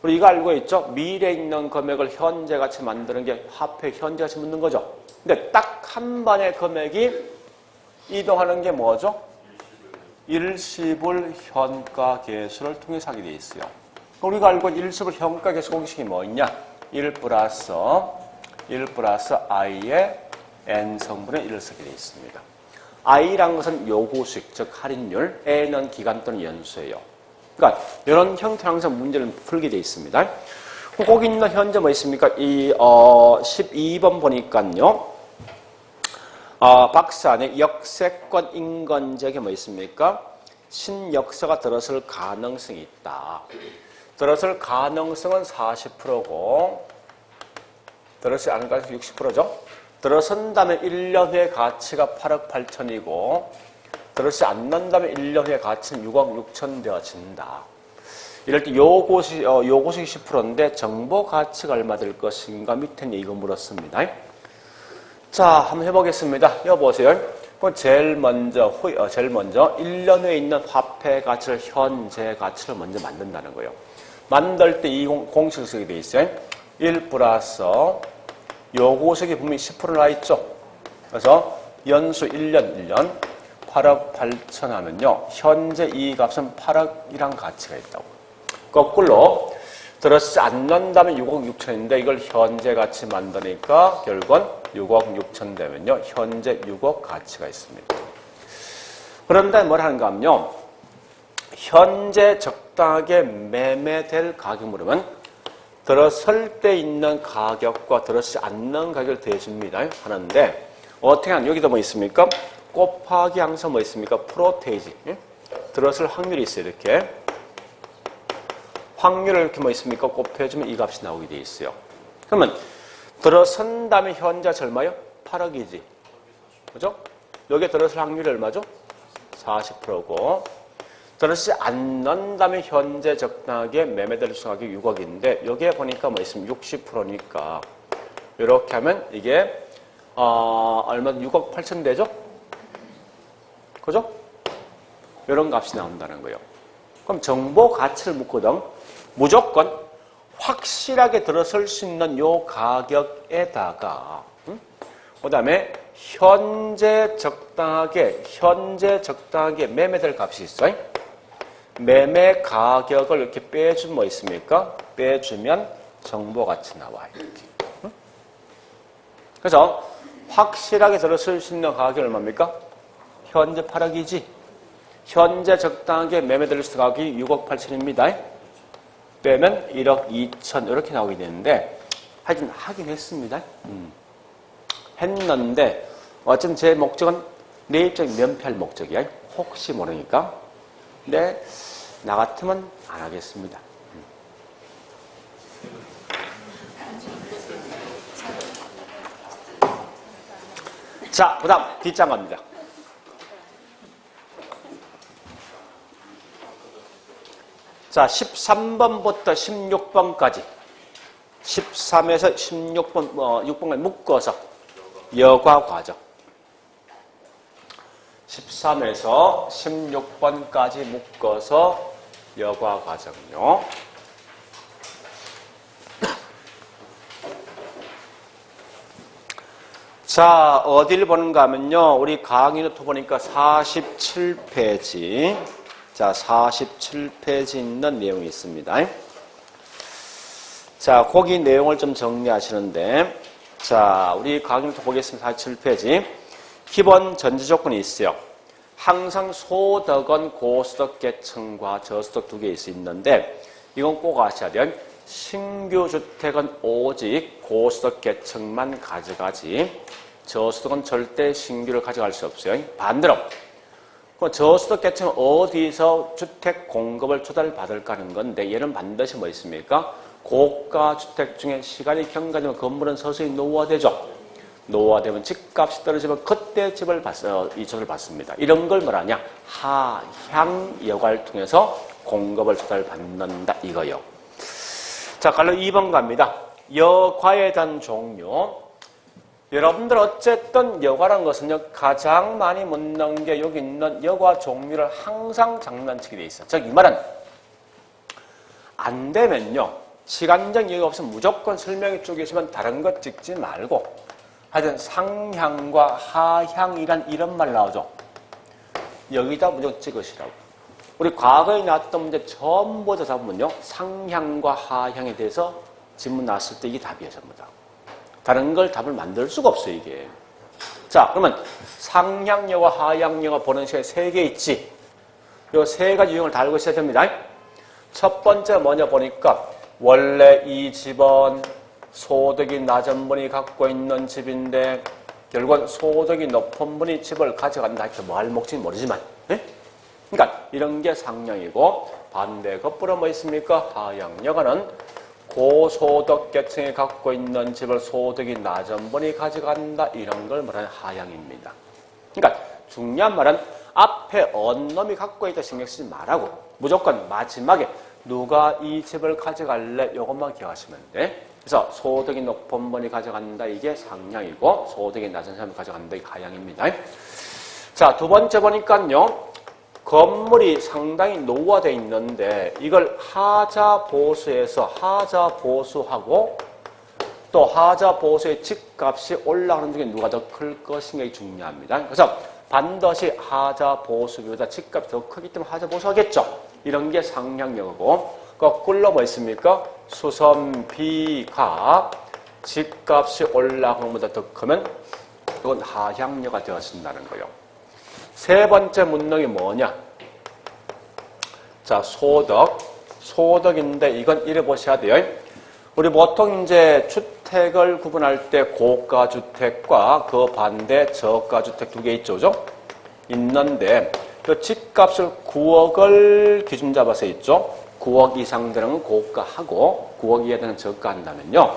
[SPEAKER 1] 우리 이거 알고 있죠? 미래에 있는 금액을 현재 가치 만드는 게 화폐 현재 가치 묻는 거죠. 근데 딱 한 번의 금액이 이동하는 게 뭐죠? 일시불 현가 계수를 통해서 하게 돼 있어요. 우리가 알고 있는 일시불 현가 계수 공식이 뭐있냐? 1 플러스 i의 n성분의 1을 쓰게 되어 있습니다. i라는 것은 요구수익, 즉 할인율, n은 기간 또는 연수예요. 그러니까 이런 형태로 항상 문제를 풀게 되어 있습니다. 거기 있는 현재 뭐 있습니까? 이 12번 보니까요. 박스 안에 역세권 인건지역에 뭐 있습니까? 신역세가 들어설 가능성이 있다. 들어설 가능성은 40%고 들어서지 않을 가능성이 60%죠. 들어선다면 1년 후의 가치가 8억 8천이고 들어서지 않는다면 1년 후의 가치는 6억 6천 되어진다. 이럴 때 요것이 10%인데 정보 가치가 얼마 될 것인가 밑에는 이거 물었습니다. 자, 한번 해보겠습니다. 여보세요. 제일 먼저 1년 후에 있는 화폐 가치를 현재 가치를 먼저 만든다는 거예요. 만들 때 이 공식을 쓰게 돼 있어요. 1 플러스 요구색이 분명히 10% 나와 있죠. 그래서 연수 1년 8억 8천 하면요. 현재 이 값은 8억이란 가치가 있다고. 거꾸로 들어서지 않는다면 6억 6천인데 이걸 현재 가치 만드니까 결국은 6억 6천 되면요. 현재 6억 가치가 있습니다. 그런데 뭘 하는가 하면요. 현재 적당하게 매매될 가격 물으면 들어설 때 있는 가격과 들어서지 않는 가격을 대줍니다. 하는데 어떻게 하냐. 여기도 뭐 있습니까? 곱하기 항상 뭐 있습니까? 프로테이지. 들어설 확률이 있어요. 이렇게. 확률을 이렇게 뭐 있습니까? 곱해주면 이 값이 나오게 돼 있어요. 그러면 들어선 다음에 현재 얼마요? 8억이지. 그죠? 여기에 들어설 확률이 얼마죠? 40%고 들어서지 않는다면 현재 적당하게 매매될 수 가격이 6억인데 여기에 보니까 뭐 있으면 60%니까 이렇게 하면 이게 얼마 6억 8천 되죠? 그죠? 이런 값이 나온다는 거예요. 그럼 정보 가치를 묻거든. 무조건 확실하게 들어설 수 있는 요 가격에다가 그 다음에 현재 적당하게 매매될 값이 있어요. 매매 가격을 이렇게 빼주면 뭐 있습니까? 빼주면 정보 가치 나와요. 이렇게. 그래서 확실하게 들어설 수 있는 가격이 얼마입니까? 현재 8억이지. 현재 적당하게 매매될 수 있는 가격이 6억 8천입니다. 빼면 1억 2천 이렇게 나오게 되는데 하여튼 하긴 했습니다. 했는데 어쨌든 제 목적은 내 입장에 면피할 목적이야. 혹시 모르니까. 근데 나 같으면 안 하겠습니다. 자, 그 다음 뒷장 갑니다. 자, 13번부터 16번까지 13에서 16번, 6번까지 묶어서 여과 과정 13에서 16번까지 묶어서 여과 과정요. 자, 어딜 보는가 하면요. 우리 강의 노트 보니까 47페이지. 자, 47페이지 있는 내용이 있습니다. 자, 거기 내용을 좀 정리하시는데, 자, 우리 강의 노트 보겠습니다. 47페이지. 기본 전제 조건이 있어요. 항상 소득은 고소득 계층과 저소득 두 개 있는데, 이건 꼭 아셔야 돼요. 신규 주택은 오직 고소득 계층만 가져가지, 저소득은 절대 신규를 가져갈 수 없어요. 반대로 저소득 계층은 어디서 주택 공급을 조달받을까 하는 건데, 얘는 반드시 뭐 있습니까? 고가 주택 중에 시간이 경과되면 건물은 서서히 노후화되죠. 노후화되면 집값이 떨어지면 그때 집을 이전을 받습니다. 이런 걸 뭐라냐? 하향 여과를 통해서 공급을 조달받는다 이거요. 자, 갈로 2번 갑니다. 여과에 대한 종류. 여러분들 어쨌든 여과란 것은요, 가장 많이 묻는 게 여기 있는 여과 종류를 항상 장난치게 돼 있어. 즉, 이 말은 안 되면요, 시간적 여유가 없으면 무조건 설명이 쪼개시면 다른 것 찍지 말고, 하여튼 상향과 하향이란 이런 말 나오죠. 여기다 무조건 찍으시라고. 우리 과거에 나왔던 문제 전부 다 잡으면요, 상향과 하향에 대해서 질문 나왔을 때 이게 답이에요, 전부 다. 다른 걸 답을 만들 수가 없어요, 이게. 자, 그러면 상향여와 하향여가 보는 시간에 3개 있지. 요 3가지 유형을 다 알고 있어야 됩니다. 첫 번째 뭐냐 보니까, 원래 이 집은 소득이 낮은 분이 갖고 있는 집인데, 결국은 소득이 높은 분이 집을 가져간다. 이렇게 뭐 할 목적인지 모르지만. 네? 그러니까 이런 게 상향이고, 반대 거꾸로 뭐 있습니까? 하향여가는 고소득 계층이 갖고 있는 집을 소득이 낮은 분이 가져간다. 이런 걸 말하는 하향입니다. 그러니까 중요한 말은 앞에 어느 놈이 갖고 있다 신경 쓰지 말라고. 무조건 마지막에 누가 이 집을 가져갈래? 이것만 기억하시면 돼. 그래서 소득이 높은 분이 가져간다. 이게 상향이고, 소득이 낮은 사람이 가져간다. 이게 하향입니다. 자, 두 번째 보니까요, 건물이 상당히 노후화되어 있는데 이걸 하자 보수해서 하자 보수하고 또 하자 보수의 집값이 올라가는 중에 누가 더 클 것인가 중요합니다. 그래서 반드시 하자 보수보다 집값이 더 크기 때문에 하자 보수하겠죠. 이런 게 상향여고, 거꾸로 뭐 있습니까? 수선비가 집값이 올라가는 것보다 더 크면 이건 하향여가 되어진다는 거예요. 세 번째 문항이 뭐냐? 자, 소득인데 이건 이래 보셔야 돼요. 우리 보통 이제 주택을 구분할 때 고가 주택과 그 반대 저가 주택 두 개 있죠, 그죠? 있는데 그 집값을 9억을 기준 잡아서 있죠. 9억 이상 되는 고가하고 9억 이하 되는 저가 한다면요,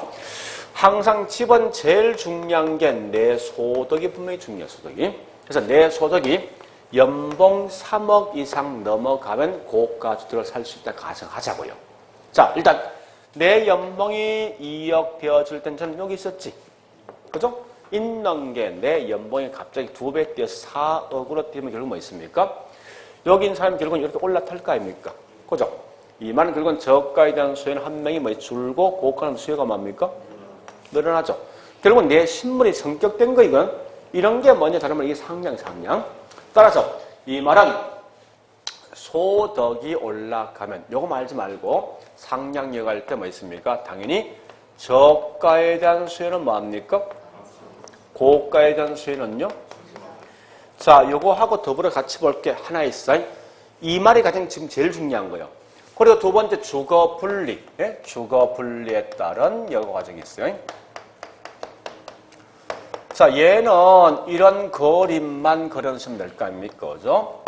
[SPEAKER 1] 항상 집은 제일 중요한 게 내 소득이 분명히 중요해요, 소득이. 그래서 내 소득이 연봉 3억 이상 넘어가면 고가 주택을 살 수 있다 가정하자고요. 자, 일단 내 연봉이 2억 되어줄 땐 저는 여기 있었지. 그죠? 있는 게 내 연봉이 갑자기 2배 뛰어서 4억으로 뛰면 결국 뭐 있습니까? 여기 있는 사람이 결국은 이렇게 올라탈 거 아닙니까? 그죠? 이 말은 결국은 저가에 대한 수요는 한 명이 뭐 줄고 고가는 수요가 뭡니까? 늘어나죠. 결국은 내 신분이 성격된 거 이건. 이런 게 뭐냐 다른 말 이게 상향. 따라서 이 말은 소득이 올라가면 요거 말지 말고 상향여가 할 때 뭐 있습니까? 당연히 저가에 대한 수요는 뭐합니까? 고가에 대한 수요는요? 자, 요거 하고 더불어 같이 볼 게 하나 있어요. 이 말이 가장 지금 제일 중요한 거예요. 그리고 두 번째 주거 분리. 예? 주거 분리에 따른 여과 과정이 있어요. 자, 얘는 이런 그림만 그려주시면 될 거 아닙니까? 그죠?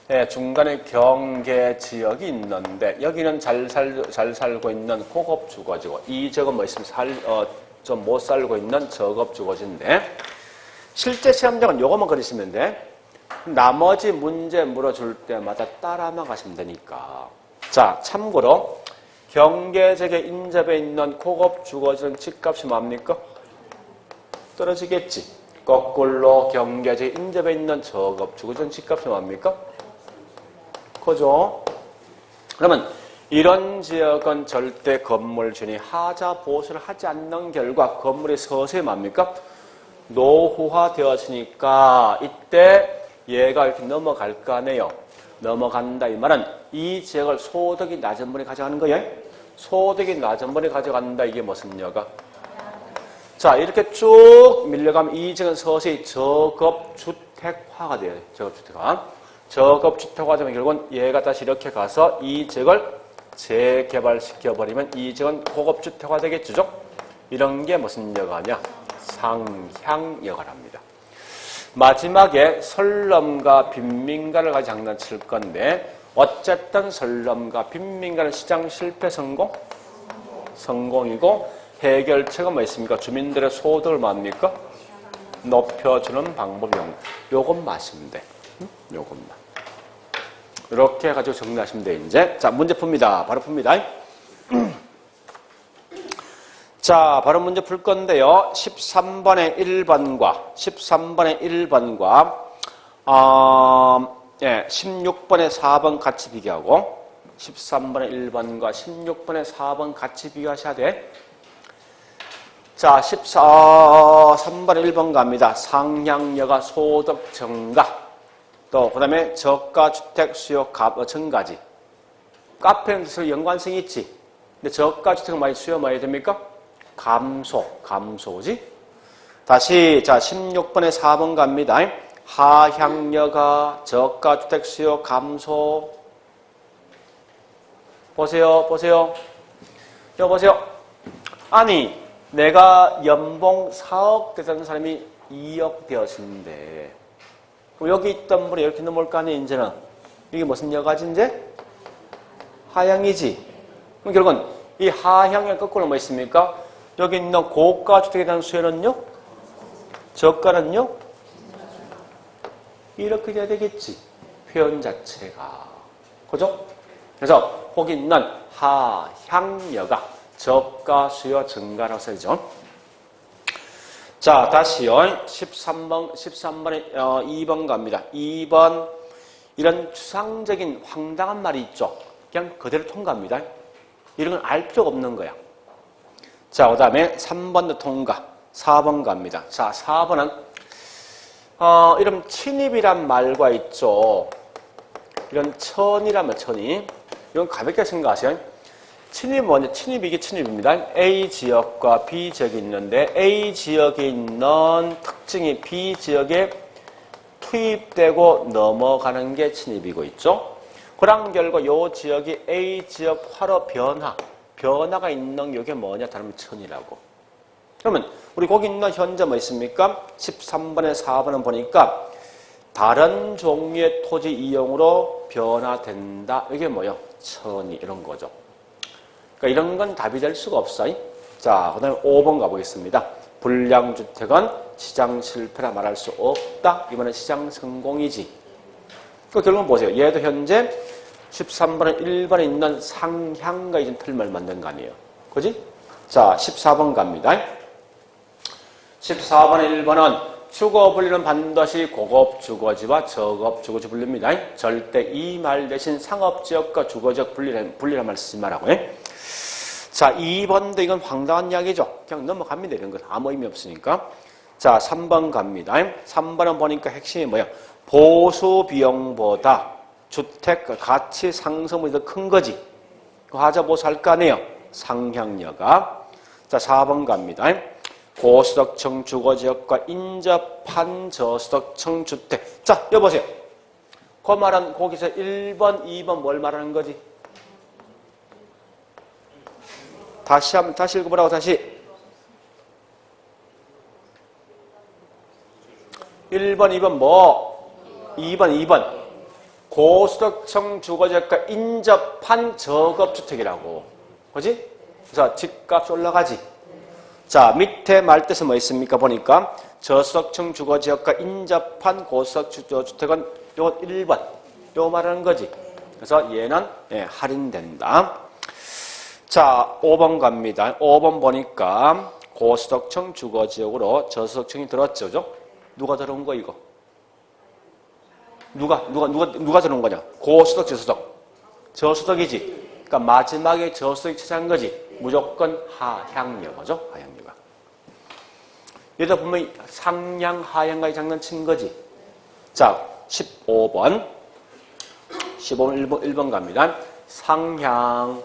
[SPEAKER 1] 예, 중간에 경계 지역이 있는데, 여기는 잘 살고 있는 고급 주거지고, 이 지역은 뭐 있으면 좀 못 살고 있는 저급 주거지인데, 실제 시험장은 요것만 그리시면 돼. 나머지 문제 물어줄 때마다 따라만 가시면 되니까. 자, 참고로 경계지역에 인접해 있는 고급 주거지는 집값이 뭡니까? 떨어지겠지. 거꾸로 경계지역에 인접해 있는 저급 주거지는 집값이 뭡니까? 그죠? 그러면 이런 지역은 절대 건물 주인이 하자 보수를 하지 않는 결과 건물이 서서히 뭡니까? 노후화 되어지니까 이때 얘가 이렇게 넘어갈 거 아니에요. 넘어간다 이 말은 이 지역을 소득이 낮은 분이 가져가는 거예요. 소득이 낮은 분이 가져간다 이게 무슨 여가? 자 이렇게 쭉 밀려가면 이 지역은 서서히 저급주택화가 돼요. 저급주택화. 저급주택화 되면 결국은 얘가 다시 이렇게 가서 이 지역을 재개발시켜버리면 이 지역은 고급주택화 되겠죠. 이런 게 무슨 여가냐? 상향여가랍니다. 마지막에 설럼과 빈민가를 가지고 장난칠 건데 어쨌든 설럼과 빈민가는 시장 실패 성공? 성공이고 해결책은 뭐 있습니까? 주민들의 소득을 뭡니까? 높여주는 방법이요. 요건 맞으면 돼. 요것만. 이렇게 해가지고 정리하시면 돼, 이제. 자, 문제 풉니다. 바로 풉니다. 자, 바로 문제 풀 건데요. 13번의 1번과 16번의 4번 같이 비교하고 13번의 1번과 16번의 4번 같이 비교하셔야 돼. 자, 3번의 1번 갑니다. 상향여가 소득 증가. 또 그 다음에 저가주택 수요 증가지. 카페는 연관성이 있지. 근데 저가주택은 많이 수요 많이 됩니까? 감소지. 다시 자 16번에 4번 갑니다. 하향여가 저가주택 수요 감소. 보세요. 여보세요. 아니 내가 연봉 4억 되던 사람이 2억 되었는데 여기 있던 분이 이렇게 넘어올 거 아니에요, 이제는. 이게 무슨 여가지, 이제? 하향이지. 그럼 결국은 이 하향의 거꾸로 뭐 있습니까? 여기 있는 고가주택에 대한 수요는요? 저가는요? 이렇게 돼야 되겠지. 표현 자체가. 그죠? 그래서 거기 있는 하향여가 저가 수요 증가라고 써야죠. 자, 다시요. 13번에 2번 갑니다. 2번 이런 추상적인 황당한 말이 있죠. 그냥 그대로 통과합니다. 이런 건 알 필요가 없는 거야. 자, 그 다음에 3번도 통과. 4번 갑니다. 자, 4번은 이런 침입이란 말과 있죠. 이런 천이라면 천이. 이건 가볍게 생각하세요. 침입 먼저 침입 이게 침입입니다. A 지역과 B 지역이 있는데 A 지역에 있는 특징이 B 지역에 투입되고 넘어가는 게 침입이고 있죠. 그런 결과 이 지역이 A 지역화로 변화가 있는 게 뭐냐? 다른 천이라고. 그러면 우리 거기 있는 현재 뭐 있습니까? 13번에 4번은 보니까 다른 종류의 토지 이용으로 변화된다. 이게 뭐요? 천이 이런 거죠. 그러니까 이런 건 답이 될 수가 없어요. 자, 그 다음에 5번 가보겠습니다. 불량주택은 시장 실패라 말할 수 없다. 이번엔 시장 성공이지. 그 결국은 보세요. 얘도 현재 13번에 1번에 있는 상향과 이전 틀을 만든 거 아니에요. 그지? 자, 14번 갑니다. 14번에 1번은 주거 분리는 반드시 고급 주거지와 저급 주거지 분리입니다. 절대 이 말 대신 상업지역과 주거지역 분리란 말 쓰지 말라고 해. 자, 2번도 이건 황당한 이야기죠. 그냥 넘어갑니다. 이런 건 아무 의미 없으니까. 자, 3번 갑니다. 3번은 보니까 핵심이 뭐야? 보수 비용보다 주택 가치 상승이 더 큰 거지. 하자 보수 할 거 아니에요. 상향여가. 자, 4번 갑니다. 고수득층 주거지역과 인접한 저수득층 주택. 자, 여보세요. 그 말은 거기서 1번, 2번 뭘 말하는 거지? 다시 읽어보라고, 다시. 1번, 2번 뭐? 2번. 고수득층 주거지역과 인접한 저급주택이라고. 그지? 그래서 집값이 올라가지. 자, 밑에 말뜻은 뭐 있습니까? 보니까 저수득층 주거지역과 인접한 고수득 주택은 요 1번. 요 말하는 거지. 그래서 얘는 할인된다. 자, 5번 갑니다. 5번 보니까 고수덕청 주거지역으로 저수덕청이 들어왔죠. 그죠? 누가 들어온 거 이거? 누가 들어온 거냐? 고수덕, 저수덕. 저수덕이지. 그러니까 마지막에 저수덕이 찾아간 거지. 무조건 하향여가죠. 하향여가. 여기다 보면 상향, 하향과의 장난친 거지. 자, 15번. 1번 갑니다. 상향.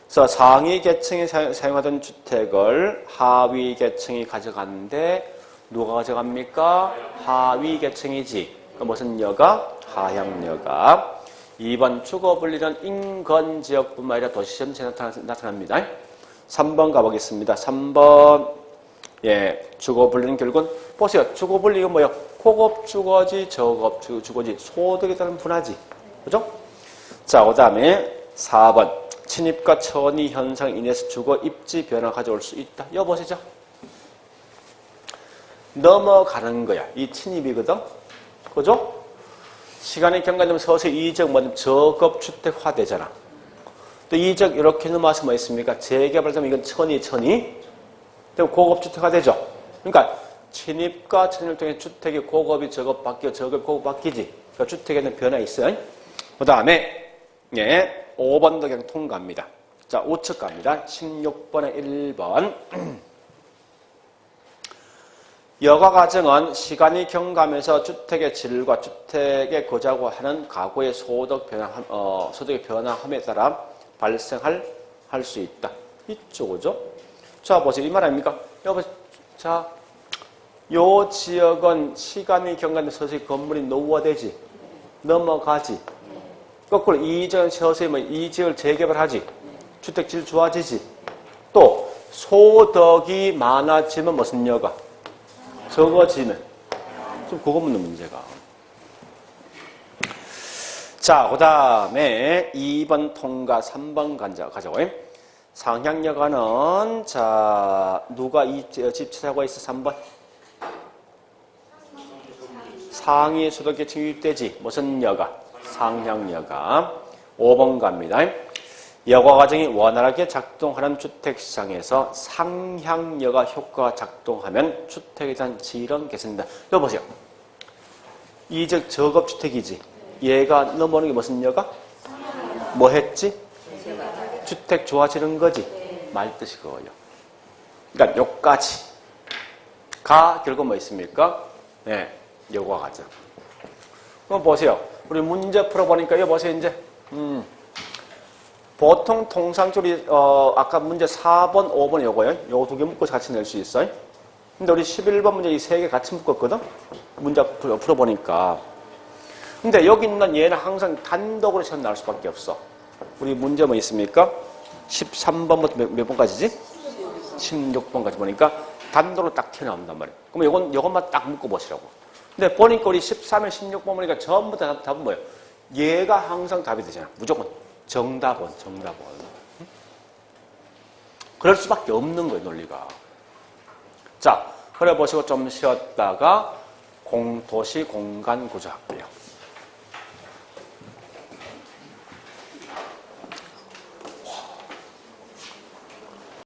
[SPEAKER 1] 그래서 상위 계층이 사용하던 주택을 하위 계층이 가져갔는데 누가 가져갑니까? 하위 계층이지. 그러니까 무슨 여가? 하향여가. 2번 주거 분리는 인근 지역뿐만 아니라 도시 전체에 나타납니다. 3번 가보겠습니다. 3번. 주거 분리는 결국은 보세요. 주거 분리가 뭐예요? 고급 주거지, 저급 주거지, 소득에 따른 분화지. 그죠? 자, 그 다음에 4번. 침입과 천이 현상 인해서 주거 입지 변화가 가져올 수 있다. 이거 보시죠. 넘어가는 거야. 이 침입이거든. 그죠? 시간이 경과되면 서서히 이 지역 뭐든 저급주택화 되잖아. 또 이 지역 이렇게 넘어와서 뭐 있습니까? 재개발되면 이건 천이. 그럼 고급주택화 되죠. 그러니까 침입과 천입을 통해 주택이 고급이 저급 바뀌고 저급이 고급 바뀌지. 그러니까 주택에는 변화 있어요. 그 다음에 5번도 그냥 통과합니다. 자, 우측 갑니다. 16번에 1번. 여가 과정은 시간이 경과하면서 주택의 질과 주택의 거주하고 하는 가구의 소득의 변화함에 따라 발생할 수 있다. 이쪽이죠. 자, 보세요. 이 말 아닙니까? 여보, 자, 요 지역은 시간이 경과하면서 서서히 건물이 노후화되지. 넘어가지. 거꾸로 이 지역은 서서히 이 지역을 재개발하지. 주택질 좋아지지. 또 소득이 많아지면 무슨 여가? 적어지면. 좀 그거 묻는 문제가. 자, 그 다음에 2번 통과 3번 가자고. 상향여가는, 자, 누가 이 집 찾아가 있어? 3번. 상위 소득계층이 유입되지. 무슨 여가? 상향여가. 5번 갑니다. 여가 과정이 원활하게 작동하는 주택시장에서 상향여가 효과가 작동하면 주택에 대한 질은 개선된다. 여기 보세요. 이 즉 저급주택이지. 얘가 넘어오는 게 무슨 여가? 뭐 했지? 주택 좋아지는 거지. 말뜻이 그거예요. 그러니까 요까지. 가 결국 뭐 있습니까? 여가 과정. 그럼 보세요. 우리 문제 풀어보니까 여기 보세요. 이제 보통 통상적으로 아까 문제 4번, 5번 요거요. 요거 두 개 묶어서 같이 낼 수 있어요. 근데 우리 11번 문제 이 세 개 같이 묶었거든. 문제 풀어보니까. 근데 여기 있는 얘는 항상 단독으로 시험 나올 수밖에 없어. 우리 문제 뭐 있습니까? 13번부터 몇 번까지지? 16번까지 보니까 단독으로 딱 튀어나온단 말이에요. 그럼 요것만 딱 묶어보시라고. 근데 보니까 우리 13에 16번 보니까 전부 다 답은 뭐예요? 얘가 항상 답이 되잖아. 무조건. 정답은. 그럴 수밖에 없는 거예요, 논리가. 자, 그래 보시고 좀 쉬었다가 도시 공간 구조 할게요.